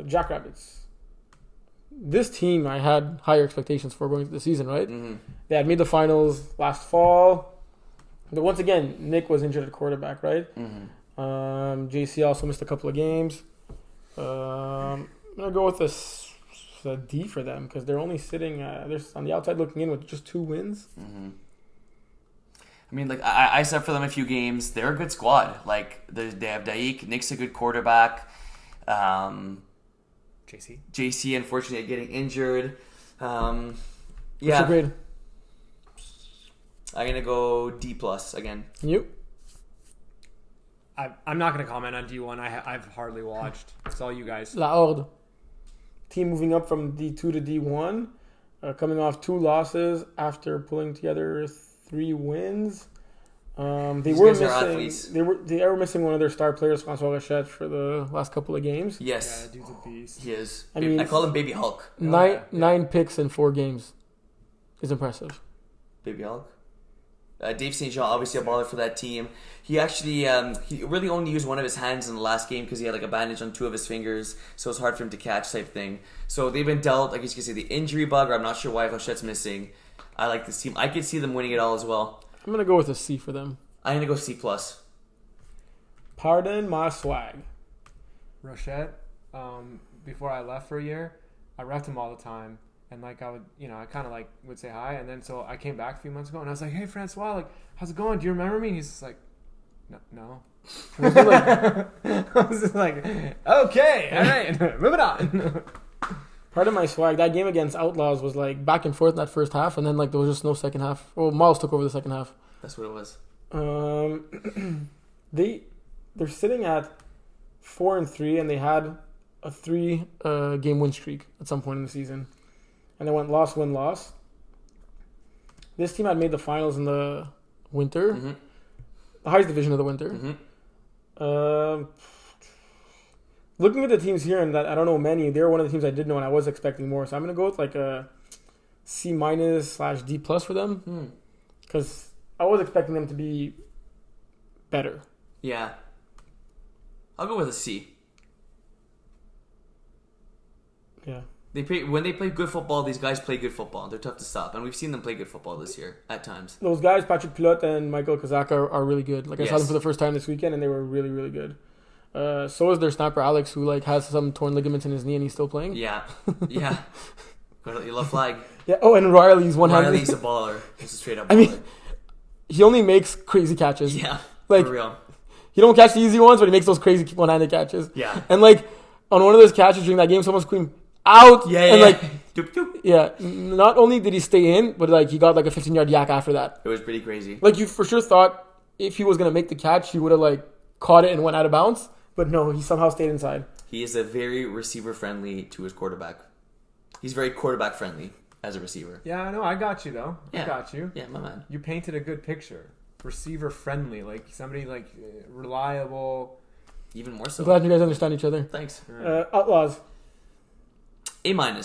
Jackrabbits. This team I had higher expectations for going into the season, right? Mm-hmm. They had made the finals last fall. But once again, Nick was injured at quarterback, right? Mm-hmm. JC also missed a couple of games. I'm going to go with a D for them because they're only sitting they're on the outside looking in with just 2 wins. Mm-hmm. I mean, like, I said for them a few games, they're a good squad. Like, they have Daik, Nick's a good quarterback. JC, unfortunately, getting injured. What's your grade? I'm going to go D+ again. You? I'm not going to comment on D1. I've hardly watched. It's all you guys. La Horde. Team moving up from D2 to D1. Coming off 2 losses after pulling together 3 wins. They were missing one of their star players, Francois Rochette, for the last couple of games. Yes. Yeah, dude's a beast. He is. I call him Baby Hulk. 9 picks in 4 games is impressive. Baby Hulk. Dave St. Jean, obviously a baller for that team. He actually he really only used one of his hands in the last game because he had like a bandage on 2 of his fingers, so it's hard for him to catch type thing. So they've been dealt, I guess you could say, the injury bug, or I'm not sure why Rochette's missing. I like this team. I could see them winning it all as well. I'm going to go with a C for them. I'm going to go C+. Pardon my swag. Rochette, before I left for a year, I reffed him all the time. And like I would, I kind of like would say hi, and then so I came back a few months ago, and I was like, "Hey, Francois, like, how's it going? Do you remember me?" And he's just like, "No." I was just like, "Okay, all right, moving on." Pardon my swag. That game against Outlaws was like back and forth in that first half, and then like there was just no second half. Well, Miles took over the second half. That's what it was. They're sitting at 4-3, and they had a 3 game win streak at some point in the season. And they went loss, win, loss. This team had made the finals in the Winter. Mm-hmm. The highest division of the winter. Mm-hmm. Looking at the teams here, and that I don't know many, they're one of the teams I did know, and I was expecting more. So I'm gonna go with like a C-/D+ for them, because I was expecting them to be better. Yeah. I'll go with a C. Yeah. When they play good football, these guys play good football. They're tough to stop, and we've seen them play good football this year at times. Those guys, Patrick Pilote and Michael Kazaka, are really good. Like I saw Yes. them for the first time this weekend, and they were really, really good. So is their snapper Alex, who like has some torn ligaments in his knee, and he's still playing. Yeah, yeah. Yellow flag. Yeah. Oh, and Riley's one-handed. Riley's a baller. He's a straight up baller. I mean, he only makes crazy catches. Yeah, like for real. he don't catch the easy ones, but he makes those crazy one-handed catches. Yeah. And like on one of those catches during that game, someone screamed out. Yeah, and yeah. like Doop, doop. yeah, not only did he stay in, but like he got like a 15-yard yak after that. It was pretty crazy. Like you for sure thought if he was gonna make the catch, he would have like caught it and went out of bounds. But no, he somehow stayed inside. He is a very receiver friendly to his quarterback. He's very quarterback friendly as a receiver. Yeah, no, I got you though. Yeah. I got you. Yeah, my man. You painted a good picture. Receiver friendly, like somebody like reliable. Even more I'm so. glad you guys understand each other. Thanks. Outlaws. A-.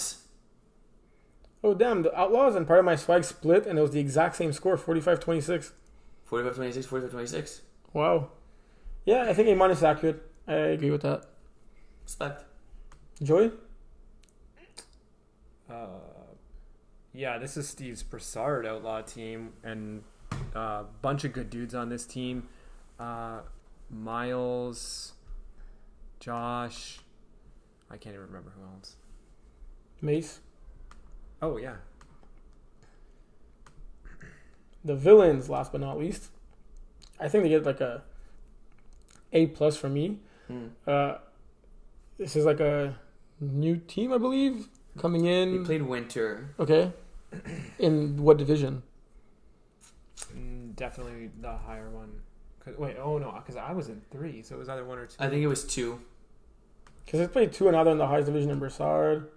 Oh damn, the Outlaws and part of my swag split, and it was the exact same score, 45-26. 45-26, 45-26. Wow. Yeah, I think A- is accurate. I agree with that. Respect. Joey? Yeah, this is Steve's Brossard outlaw team, and a bunch of good dudes on this team. Miles, Josh, I can't even remember who else. Mace? Oh yeah, The Villains, last but not least. I think they get like a A+ for me. This is like a new team, I believe, coming in. He played winter. Okay. In what division? definitely the higher one. Because I was in 3, so it was either 1 or 2. I think it was 2. Because they played 2 and now they're in the highest division in Brossard.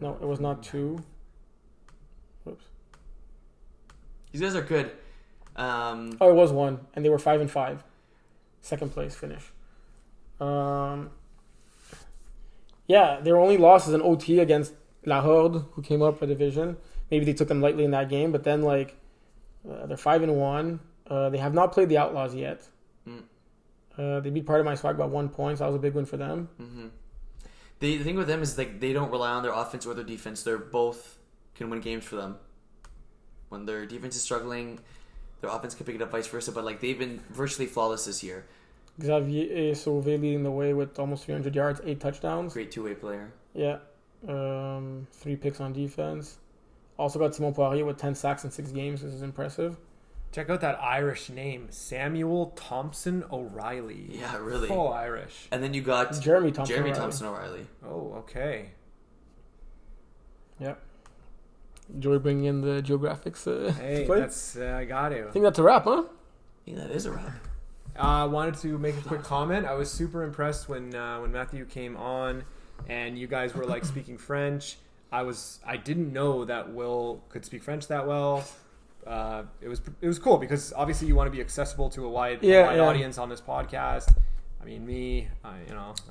No, it was not 2. Whoops. These guys are good. Oh, it was 1, and they were 5-5. Second place finish. Yeah, their only loss is an OT against La Horde, who came up a division. Maybe they took them lightly in that game, but then they're 5-1. They have not played the Outlaws yet. They beat Part of My Swag by 1 point, so that was a big win for them. Mm-hmm. The thing with them is they don't rely on their offense or their defense. They're both can win games for them. When their defense is struggling, their offense can pick it up, vice versa. But they've been virtually flawless this year. Xavier Sauvé leading the way with almost 300 yards, 8 touchdowns. Great two-way player. Yeah. 3 picks on defense. Also got Simon Poirier with 10 sacks in 6 games. This is impressive. Check out that Irish name, Samuel Thompson O'Reilly. Yeah, really. Full Irish. And then you got Jeremy Thompson O'Reilly. Oh, okay. Yeah. Joey bringing in the geographics. Hey, play. that's I got to. I think that's a wrap, huh? Yeah, that is a wrap. I wanted to make a quick comment. I was super impressed when Matthew came on, and you guys were speaking French. I didn't know that Will could speak French that well. It was cool because obviously you want to be accessible to a wide audience on this podcast. I mean, me,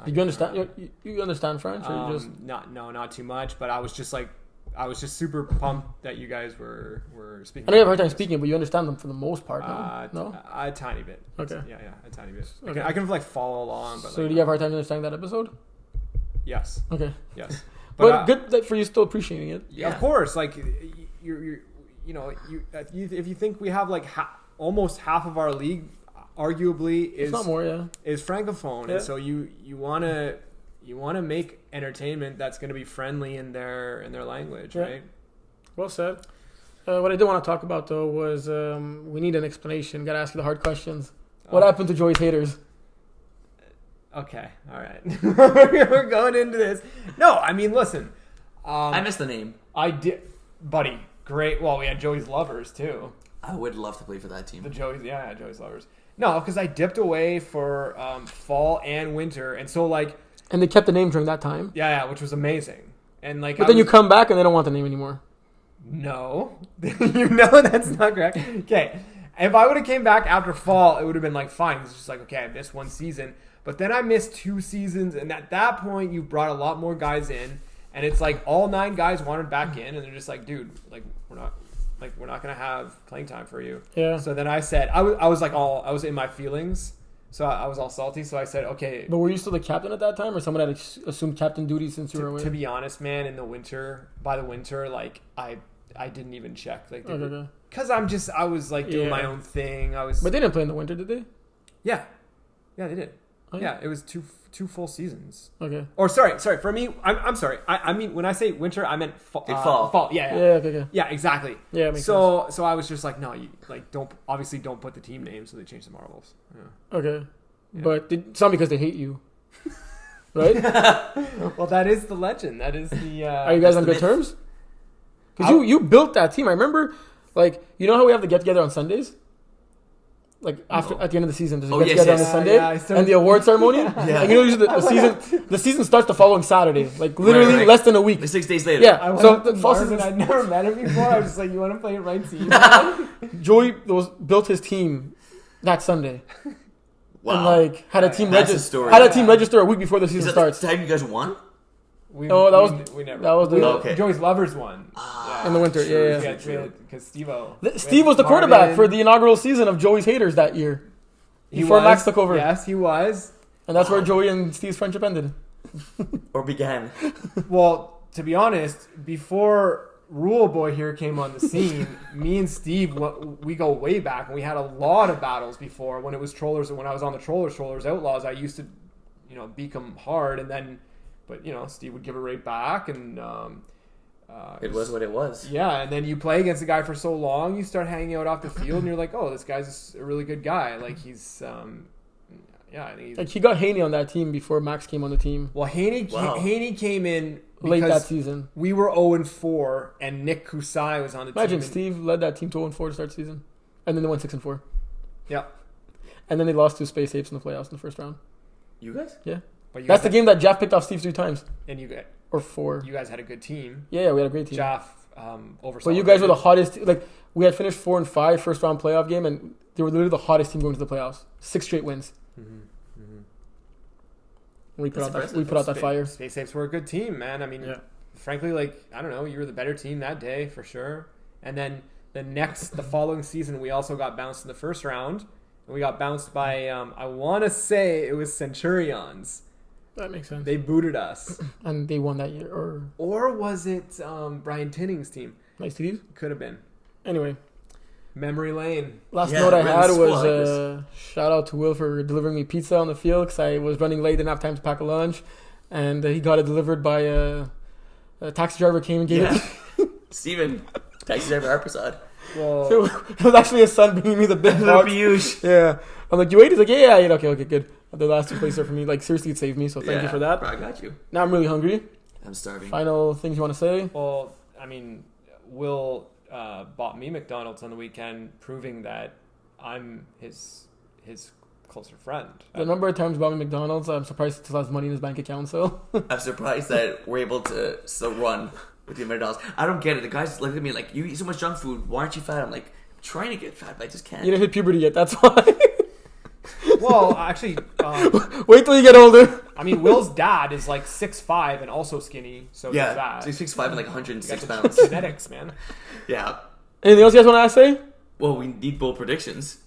Did you understand? You understand French, or you just not too much. But I was just super pumped that you guys were speaking. I know you have a hard time speaking, but you understand them for the most part. No, a tiny bit. Okay. Yeah, a tiny bit. Okay. I can follow along. But so do you have a hard time understanding that episode? Yes. Okay. Yes. But good that for you still appreciating it. Yeah, of course. You're if you think we have almost half of our league, arguably is not more, is francophone, and so you want to make entertainment that's going to be friendly in their language, right? Well said. What I did want to talk about though was we need an explanation. Got to ask you the hard questions. What happened to Joey's haters? Okay, all right. We're going into this. No, I mean, listen. I missed the name. I did, buddy. Great. Well, we had Joey's Lovers too. I would love to play for that team. Joey's Lovers. No, because I dipped away for fall and winter, and so and they kept the name during that time. Yeah, which was amazing. And but then you come back and they don't want the name anymore. No. You know that's not correct. Okay. If I would have came back after fall, it would have been like, fine. It's just like, okay, I missed one season. But then I missed 2 seasons. And at that point, you brought a lot more guys in. And it's like all 9 guys wanted back in. And they're just like, dude, like, we're not going to have playing time for you. Yeah. So then I said, I was in my feelings. So I was all salty. So I said, okay. But were you still the captain at that time, or someone had assumed captain duty since you were away? To be honest, man, by the winter, like, I didn't even check. Like, Okay. Because I was like doing my own thing. But they didn't play in the winter, did they? Yeah, they did. Oh, yeah, it was two full seasons. Okay. Or sorry. For me, I'm sorry. I mean, when I say winter, I meant fall. Fall. Yeah. Okay. Yeah, exactly. Yeah, it makes sense. So I was just like, no, you like don't put the team name, so they changed the Marvels. Yeah. Okay. Yeah. But it's not because they hate you, right? Well, that is the legend. That is the. Are you guys on good terms? Because you built that team. I remember, like, you know how we have the get together on Sundays. Like at the end of the season, there's a get together on the Sunday and the award ceremony. Yeah. And you know, usually the season starts the following Saturday, like literally Right. less than a week. Like 6 days later. Yeah. I went So up to the fall Marvin. season, I'd never met him before. I was just like, you want to play it right team? Joey built his team that Sunday. Wow. And like had a team That's a register. story. Had a team register a week before the Is season that starts. the time you guys won? We never. That was the Okay. Joey's lovers one. in the winter. True, Yeah. true. Because Steve-O. Steve was the quarterback for the inaugural season of Joey's Haters that year. Before Max took over. Yes, he was. And that's where Joey and Steve's friendship ended. Or began? Well, to be honest, before Rule Boy here came on the scene, me and Steve, we go way back, and we had a lot of battles before when it was Trollers. When I was on the Trollers Outlaws, I used to, beat them hard, and then, but Steve would give it right back, and It was what it was. yeah. And then you play against a guy for so long, you start hanging out off the field, and you're like, oh, this guy's a really good guy. Like he's, I think he's. Like he got Haney on that team before Max came on the team. Well, Haney came in Late that because season. we were 0-4, and Nick Kusai was on the Imagine team. Steve led that team to 0-4 to start the season. And then they went 6-4. Yeah. And then they lost to Space Apes in the playoffs in the first round. You guys? Yeah. But That's the game that Jaff picked off Steve 3 times. And you Or 4. guys had a good team. Yeah, we had a great team. Jaff oversaw. But you guys were the hottest. Like, we had finished 4-5 first round playoff game, and they were literally the hottest team going to the playoffs. 6 straight wins. We put out that fire. Space Apes were a good team, man. I mean, frankly, like, I don't know, you were the better team that day for sure. And then the following season, we also got bounced in the first round. And we got bounced by, I want to say it was Centurions. That makes sense. They booted us. And they won that year. Or was it Brian Tinning's team? Nice TDs? Could have been. Anyway. Memory lane. Last Yeah, note I really had cool. I was shout out to Will for delivering me pizza on the field because I was running late, didn't have time to pack a lunch. And he got it delivered by a taxi driver came and gave it. Steven, taxi driver Brossard. Well, It was actually his son bringing me the big box. Yeah. I'm like, you ate? He's like, yeah, okay, good. The last 2 places are for me. Like, seriously, it saved me, so thank you for that. I got you. Now I'm really hungry. I'm starving. Final things you want to say? well, I mean, Will bought me McDonald's on the weekend, proving that I'm his closer friend. The number of times bought me McDonald's, I'm surprised he still has money in his bank account, so. I'm surprised that we're able to still run with the $100. I don't get it. The guys look at me like, you eat so much junk food. Why aren't you fat? I'm like, I'm trying to get fat, but I just can't. You didn't hit puberty yet, that's why. Well, actually, Wait till you get older. I mean, Will's dad is like 6'5" and also skinny, so there's Yeah, that. so he's 6'5" and like You 106 got the pounds. genetics, man. Yeah. Anything else you guys want to say? Well, we need bold predictions.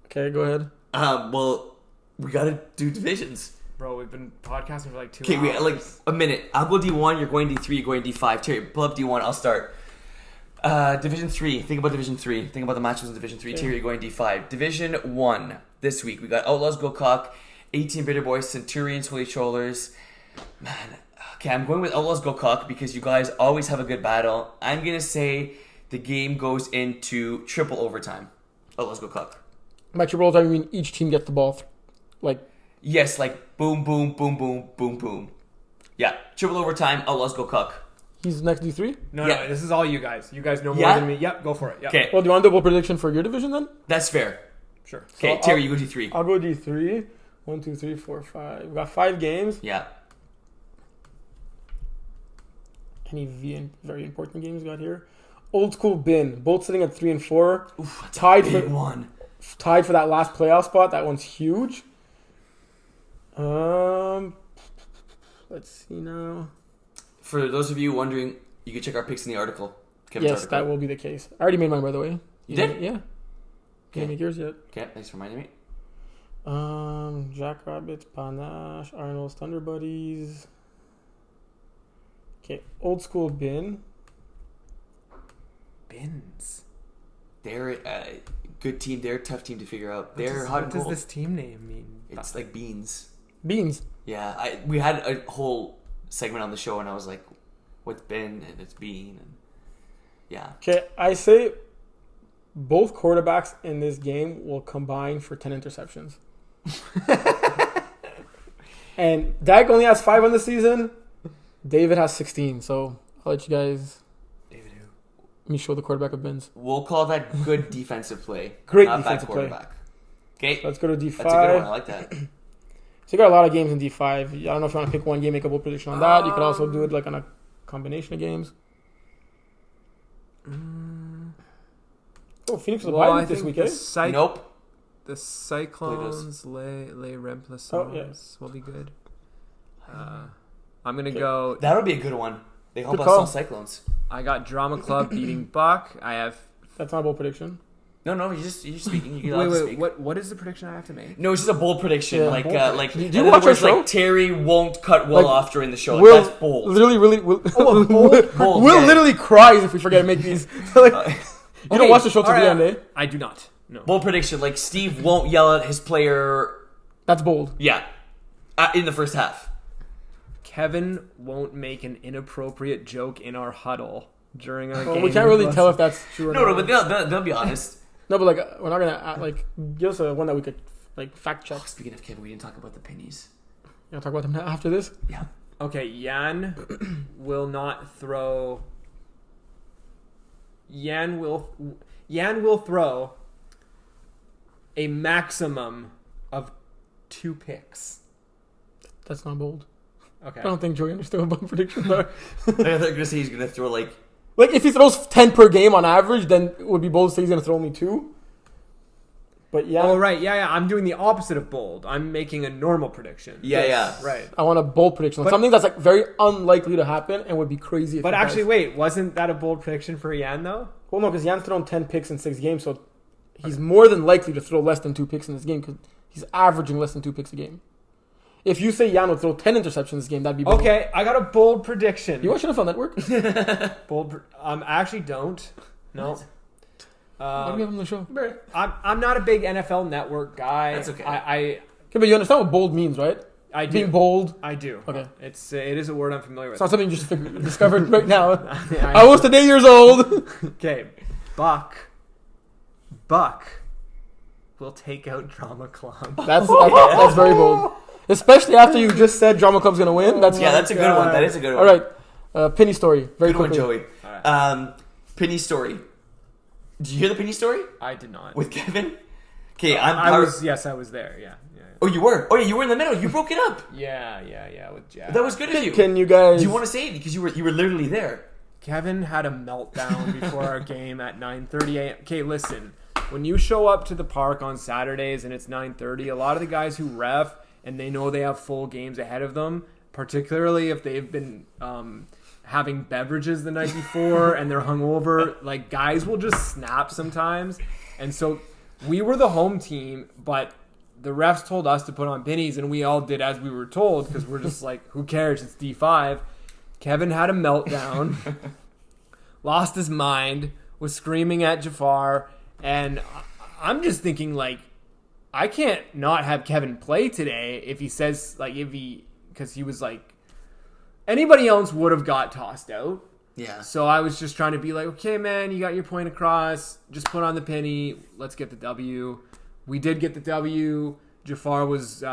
Okay, go ahead. Well, we gotta do divisions. Bro, we've been podcasting for like 2 Okay, hours. we like a minute. I'll go D1. You're going D3. You're going D5. Terry, pull up D1. I'll start. Division 3. Think about Division 3. Think about the matches in Division 3. Okay. Terry, you're going D5. Division 1. This week we got Outlaws Go Cock, 18 Bitter Boys, Centurions, Holy Trollers. Man, okay, I'm going with Outlaws Go Cock because you guys always have a good battle. I'm gonna say the game goes into triple overtime. Outlaws Go Cock. By triple overtime, you mean each team gets the ball. Yes, like boom, boom, boom, boom, boom, boom. Yeah, triple overtime. Outlaws Go Cock. He's next D3? No, Yeah. this is all you guys. You guys know more Yeah? than me. Yep, go for it. Yep. Okay, Well, do you want a double prediction for your division then? that's fair. Sure. Okay, So Terry, you go D3. I'll go D3. 1, 2, 3, 4, 5. We've got 5 games. Yeah. Any very important games we got here? Old school bin. Both sitting at 3 and 4. Oof, that's Tied a big for- one. Tied for that last playoff spot. That one's huge. Let's see now. For those of you wondering, you can check our picks in the article. Kevin's Yes, article. that will be the case. I already made mine, by the way. You did? Yeah. Can't make yours yet. Okay, thanks for reminding me. Jackrabbits, Panache, Arnold's Thunder Buddies. Okay, old school bin. Bins. They're a good team. They're a tough team to figure out. They're hot What and does cold. this team name mean? It's like beans. Beans. Yeah, we had a whole segment on the show, and I was like, "What's bin?" and it's bean, and yeah. Okay, I say both quarterbacks in this game will combine for 10 interceptions. And Dak only has 5 on the season. David has 16. So I'll let you guys. David who? Let me show the quarterback of Ben's. We'll call that good defensive play. Great not defensive bad play. quarterback. Okay, Let's go to D5. that's a good one. I like that. So you got a lot of games in D5. I don't know if you want to pick one game, make a bold prediction on that. You could also do it like on a combination of games. Oh, Phoenix was a bye week this week, eh? Nope. The Cyclones, Les Remplaçants Oh, yes. will be good. I'm going to go... That'll be a good one. They help Good us call. all Cyclones. I got Drama Club beating Buck. I have... That's not a bold prediction. No, you're just speaking. You can Wait, speak. what is the prediction I have to make? No, it's just a bold prediction. Yeah, like, bold like. prediction. In Do you other watch our words, show? like Terry won't cut Will Like, off during the show. Like, Will that's bold. Literally, Will Bold, yeah. literally cries if we forget to make these. Like, you don't watch the show till the Alright, end, eh? I do not. No. Bold prediction. Like Steve won't yell at his player. That's bold. Yeah, in the first half. Kevin won't make an inappropriate joke in our huddle during our Well, game. we can't really tell if that's true or No, not. but they'll be honest. No, but like we're not gonna like give us one that we could like fact check. Speaking of Kevin, we didn't talk about the pennies. You wanna talk about them after this? Yeah. Okay, Jan will not throw. Jan will throw a maximum of 2 picks. That's not bold. Okay. I don't think Joey understood what bold predictions are. I thought you were gonna say he's gonna throw like. Like if he throws 10 per game on average, then it would be bold to say he's gonna throw only 2. But yeah, Oh right, yeah. I'm doing the opposite of bold. I'm making a normal prediction. Yeah. Right. I want a bold prediction. But- Something that's like very unlikely to happen and would be crazy. If But it actually, does. wait, wasn't that a bold prediction for Jan though? Well, no, because Jan's thrown 10 picks in 6 games, so he's more than likely to throw less than 2 picks in this game because he's averaging less than 2 picks a game. If you say Jan would throw 10 interceptions this game, that'd be bold. Okay, I got a bold prediction. You watch NFL Network? Bold. I actually don't. No. Why do we have him on the show? I'm not a big NFL Network guy. That's okay. I Okay, but you understand what bold means, right? do. Being bold. I do. Okay. It is a word I'm familiar with. It's not something you just discovered right now. I- I was today years old. Okay, Buck will take out Drama Club. That's very bold. Especially after you just said Drama Club's going to win. That's a good one. That is a good one. All right. Penny story. Very Good one, quickly. Joey. All right. Penny story. Did you hear the penny story I did not. with Kevin? Okay, I was there. Yeah. Oh, you were. Oh, yeah, you were in the middle. You broke it up. Yeah. With Jack. That was good of you. Can you guys... Do you want to say it because you were literally there? Kevin had a meltdown before our game at 9:30 a.m. Okay, listen. When you show up to the park on Saturdays and it's 9:30, a lot of the guys who ref and they know they have full games ahead of them, particularly if they've been having beverages the night before and they're hungover, like guys will just snap sometimes. And so we were the home team, but the refs told us to put on pennies and we all did as we were told because we're just like, who cares? It's D5. Kevin had a meltdown, lost his mind, was screaming at Jafar, and I'm just thinking, like, I can't not have Kevin play today if he says, like, because he was like, anybody else would have got tossed out. Yeah. So I was just trying to be like, okay, man, you got your point across. Just put on the penny. Let's get the W. We did get the W. Jafar was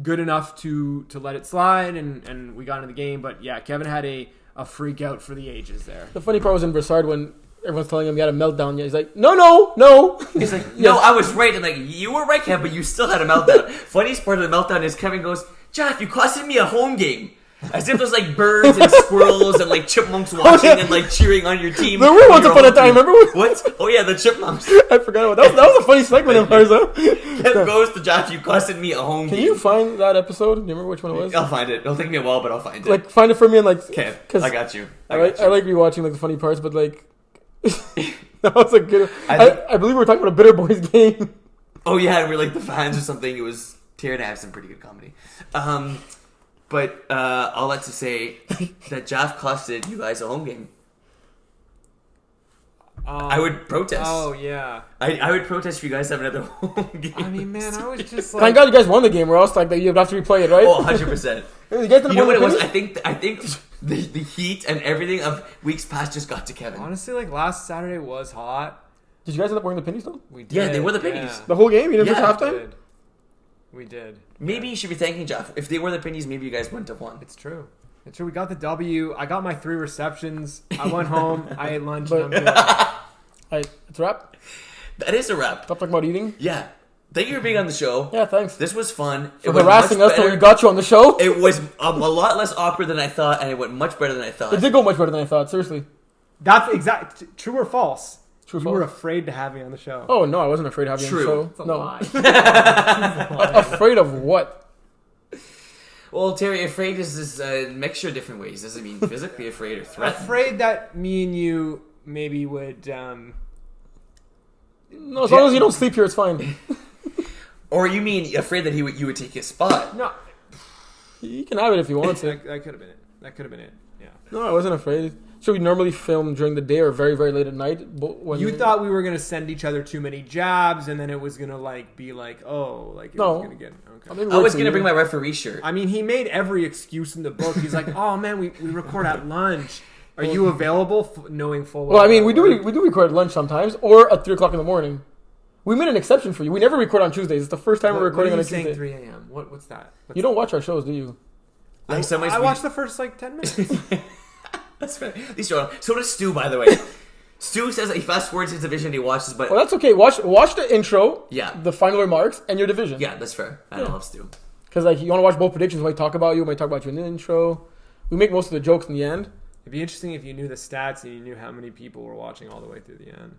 good enough to let it slide, and we got into the game. But yeah, Kevin had a freak out for the ages there. The funny part was in Brossard when everyone's telling him he had a meltdown. Yeah, he's like, no. He's like, no, I was right. And like, you were right, Kev, but you still had a meltdown. Funniest part of the meltdown is Kevin goes, Jeff, you costed me a home game. As if there's like birds and squirrels and like chipmunks watching and like cheering on your team. There were once upon a time, remember? What? Oh yeah, the chipmunks. I forgot about that. That was a funny segment of ours, huh? Kev goes to Josh, you costed me a home Can game. you find that episode? Do you remember which one it was? I'll find it. It'll take me a while, but I'll find it. Like, find it for me and like... Okay, I got you. I like rewatching like the funny parts, but like... that was a good... I believe we were talking about a Bitter Boys game. Oh yeah, and we're like the fans or something. It was tearing to have some pretty good comedy. But all that to say that Jeff costed you guys a home game. I would protest. Oh yeah. I would protest for you guys to have another home game. I mean, man, I was just like, Thank God you guys won the game, or else like you'd have to replay it, right? Oh, 100%. You guys You know what it was? I think the heat and everything of weeks past just got to Kevin. honestly, like last Saturday was hot. Did you guys end up wearing the pennies though? We did. Yeah, they were the pennies. The whole game? You didn't Yeah. miss We halftime? did. We did. Maybe you should be thanking Jeff. If they were the pennies, maybe you guys wouldn't have won. It's true. It's true. We got the W. I got my 3 receptions. I went home. I ate lunch. But- And I'm good. Alright, it's a wrap. That is a wrap. Stop talking about eating. Yeah. Thank you for being on the show. Yeah, thanks. This was fun. For It was harassing much us till better. we got you on the show. It was a lot less awkward than I thought, and it went much better than I thought. It did go much better than I thought, seriously. That's exact. True or false? True or You false? were afraid to have me on the show. Oh no, I wasn't afraid of having you True. on It's the a show. No. lie. Afraid of what? Well, Terry, afraid is this mixture of different ways. Doesn't mean physically afraid or threatened. Afraid that me and you maybe would. No, as long as you don't sleep here, it's fine. Or you mean afraid that you would take his spot? No, You can have it if you want to. that could have been it. That could have been it. Yeah. No, I wasn't afraid. So we normally film during the day or very, very late at night. But when You thought we were gonna send each other too many jabs, and then it was gonna like be like, oh, like it No. was gonna get okay. mean, I was works gonna for bring you. my referee shirt. I mean, he made every excuse in the book. He's like, oh man, we record at lunch. Are you available? Knowing full well. Well, I mean, we that do record at lunch sometimes or at 3:00 in the morning. We made an exception for you. We never record on Tuesdays. It's the first time we're recording what on are a you saying Tuesday. 3 a.m. What's that? You don't watch our shows, do you? Like I watched the first like 10 minutes. That's fair. At least you're on. So does Stu, by the way. Stu says that he fast forwards his division and he watches, but Well, that's okay. Watch the intro, yeah, the final remarks, and your division. yeah, that's fair. I Yeah. love Stu. Because like you want to watch both predictions. We might talk about you. We might talk about you in the intro. We make most of the jokes in the end. It'd be interesting if you knew the stats and you knew how many people were watching all the way through the end.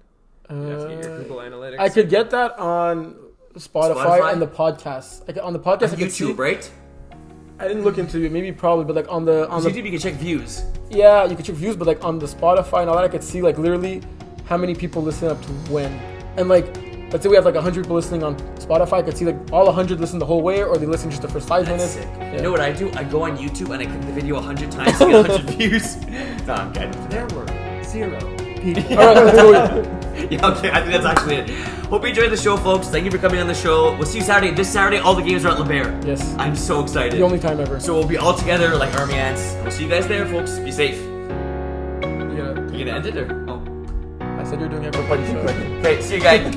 You have to get your Google Analytics. I could get that on Spotify, Spotify? and the podcast. Like, on the podcast, I could see. YouTube, right? I didn't look into it. Maybe probably, but like on the YouTube, you can check views. yeah, you could check views. But like on the Spotify and all that, I could see like literally how many people listen up to when. And like, let's say we have like 100 people listening on Spotify. I could see like all 100 listen the whole way, or they listen just the first 5 That's minutes. sick. Yeah. You know what I do? I go on YouTube and I click the video 100 times to get 100 views. No, I'm kidding. There were 0 people. All right, let's do it. Yeah, okay, I think that's actually it. Hope you enjoyed the show, folks. Thank you for coming on the show. We'll see you Saturday. This Saturday, all the games are at LeBaire. Yes, I'm so excited. the only time ever. So we'll be all together like army ants. We'll see you guys there, folks. Be safe. Yeah, You gonna end it or? Oh. I said you're doing every party show. Okay, see you guys.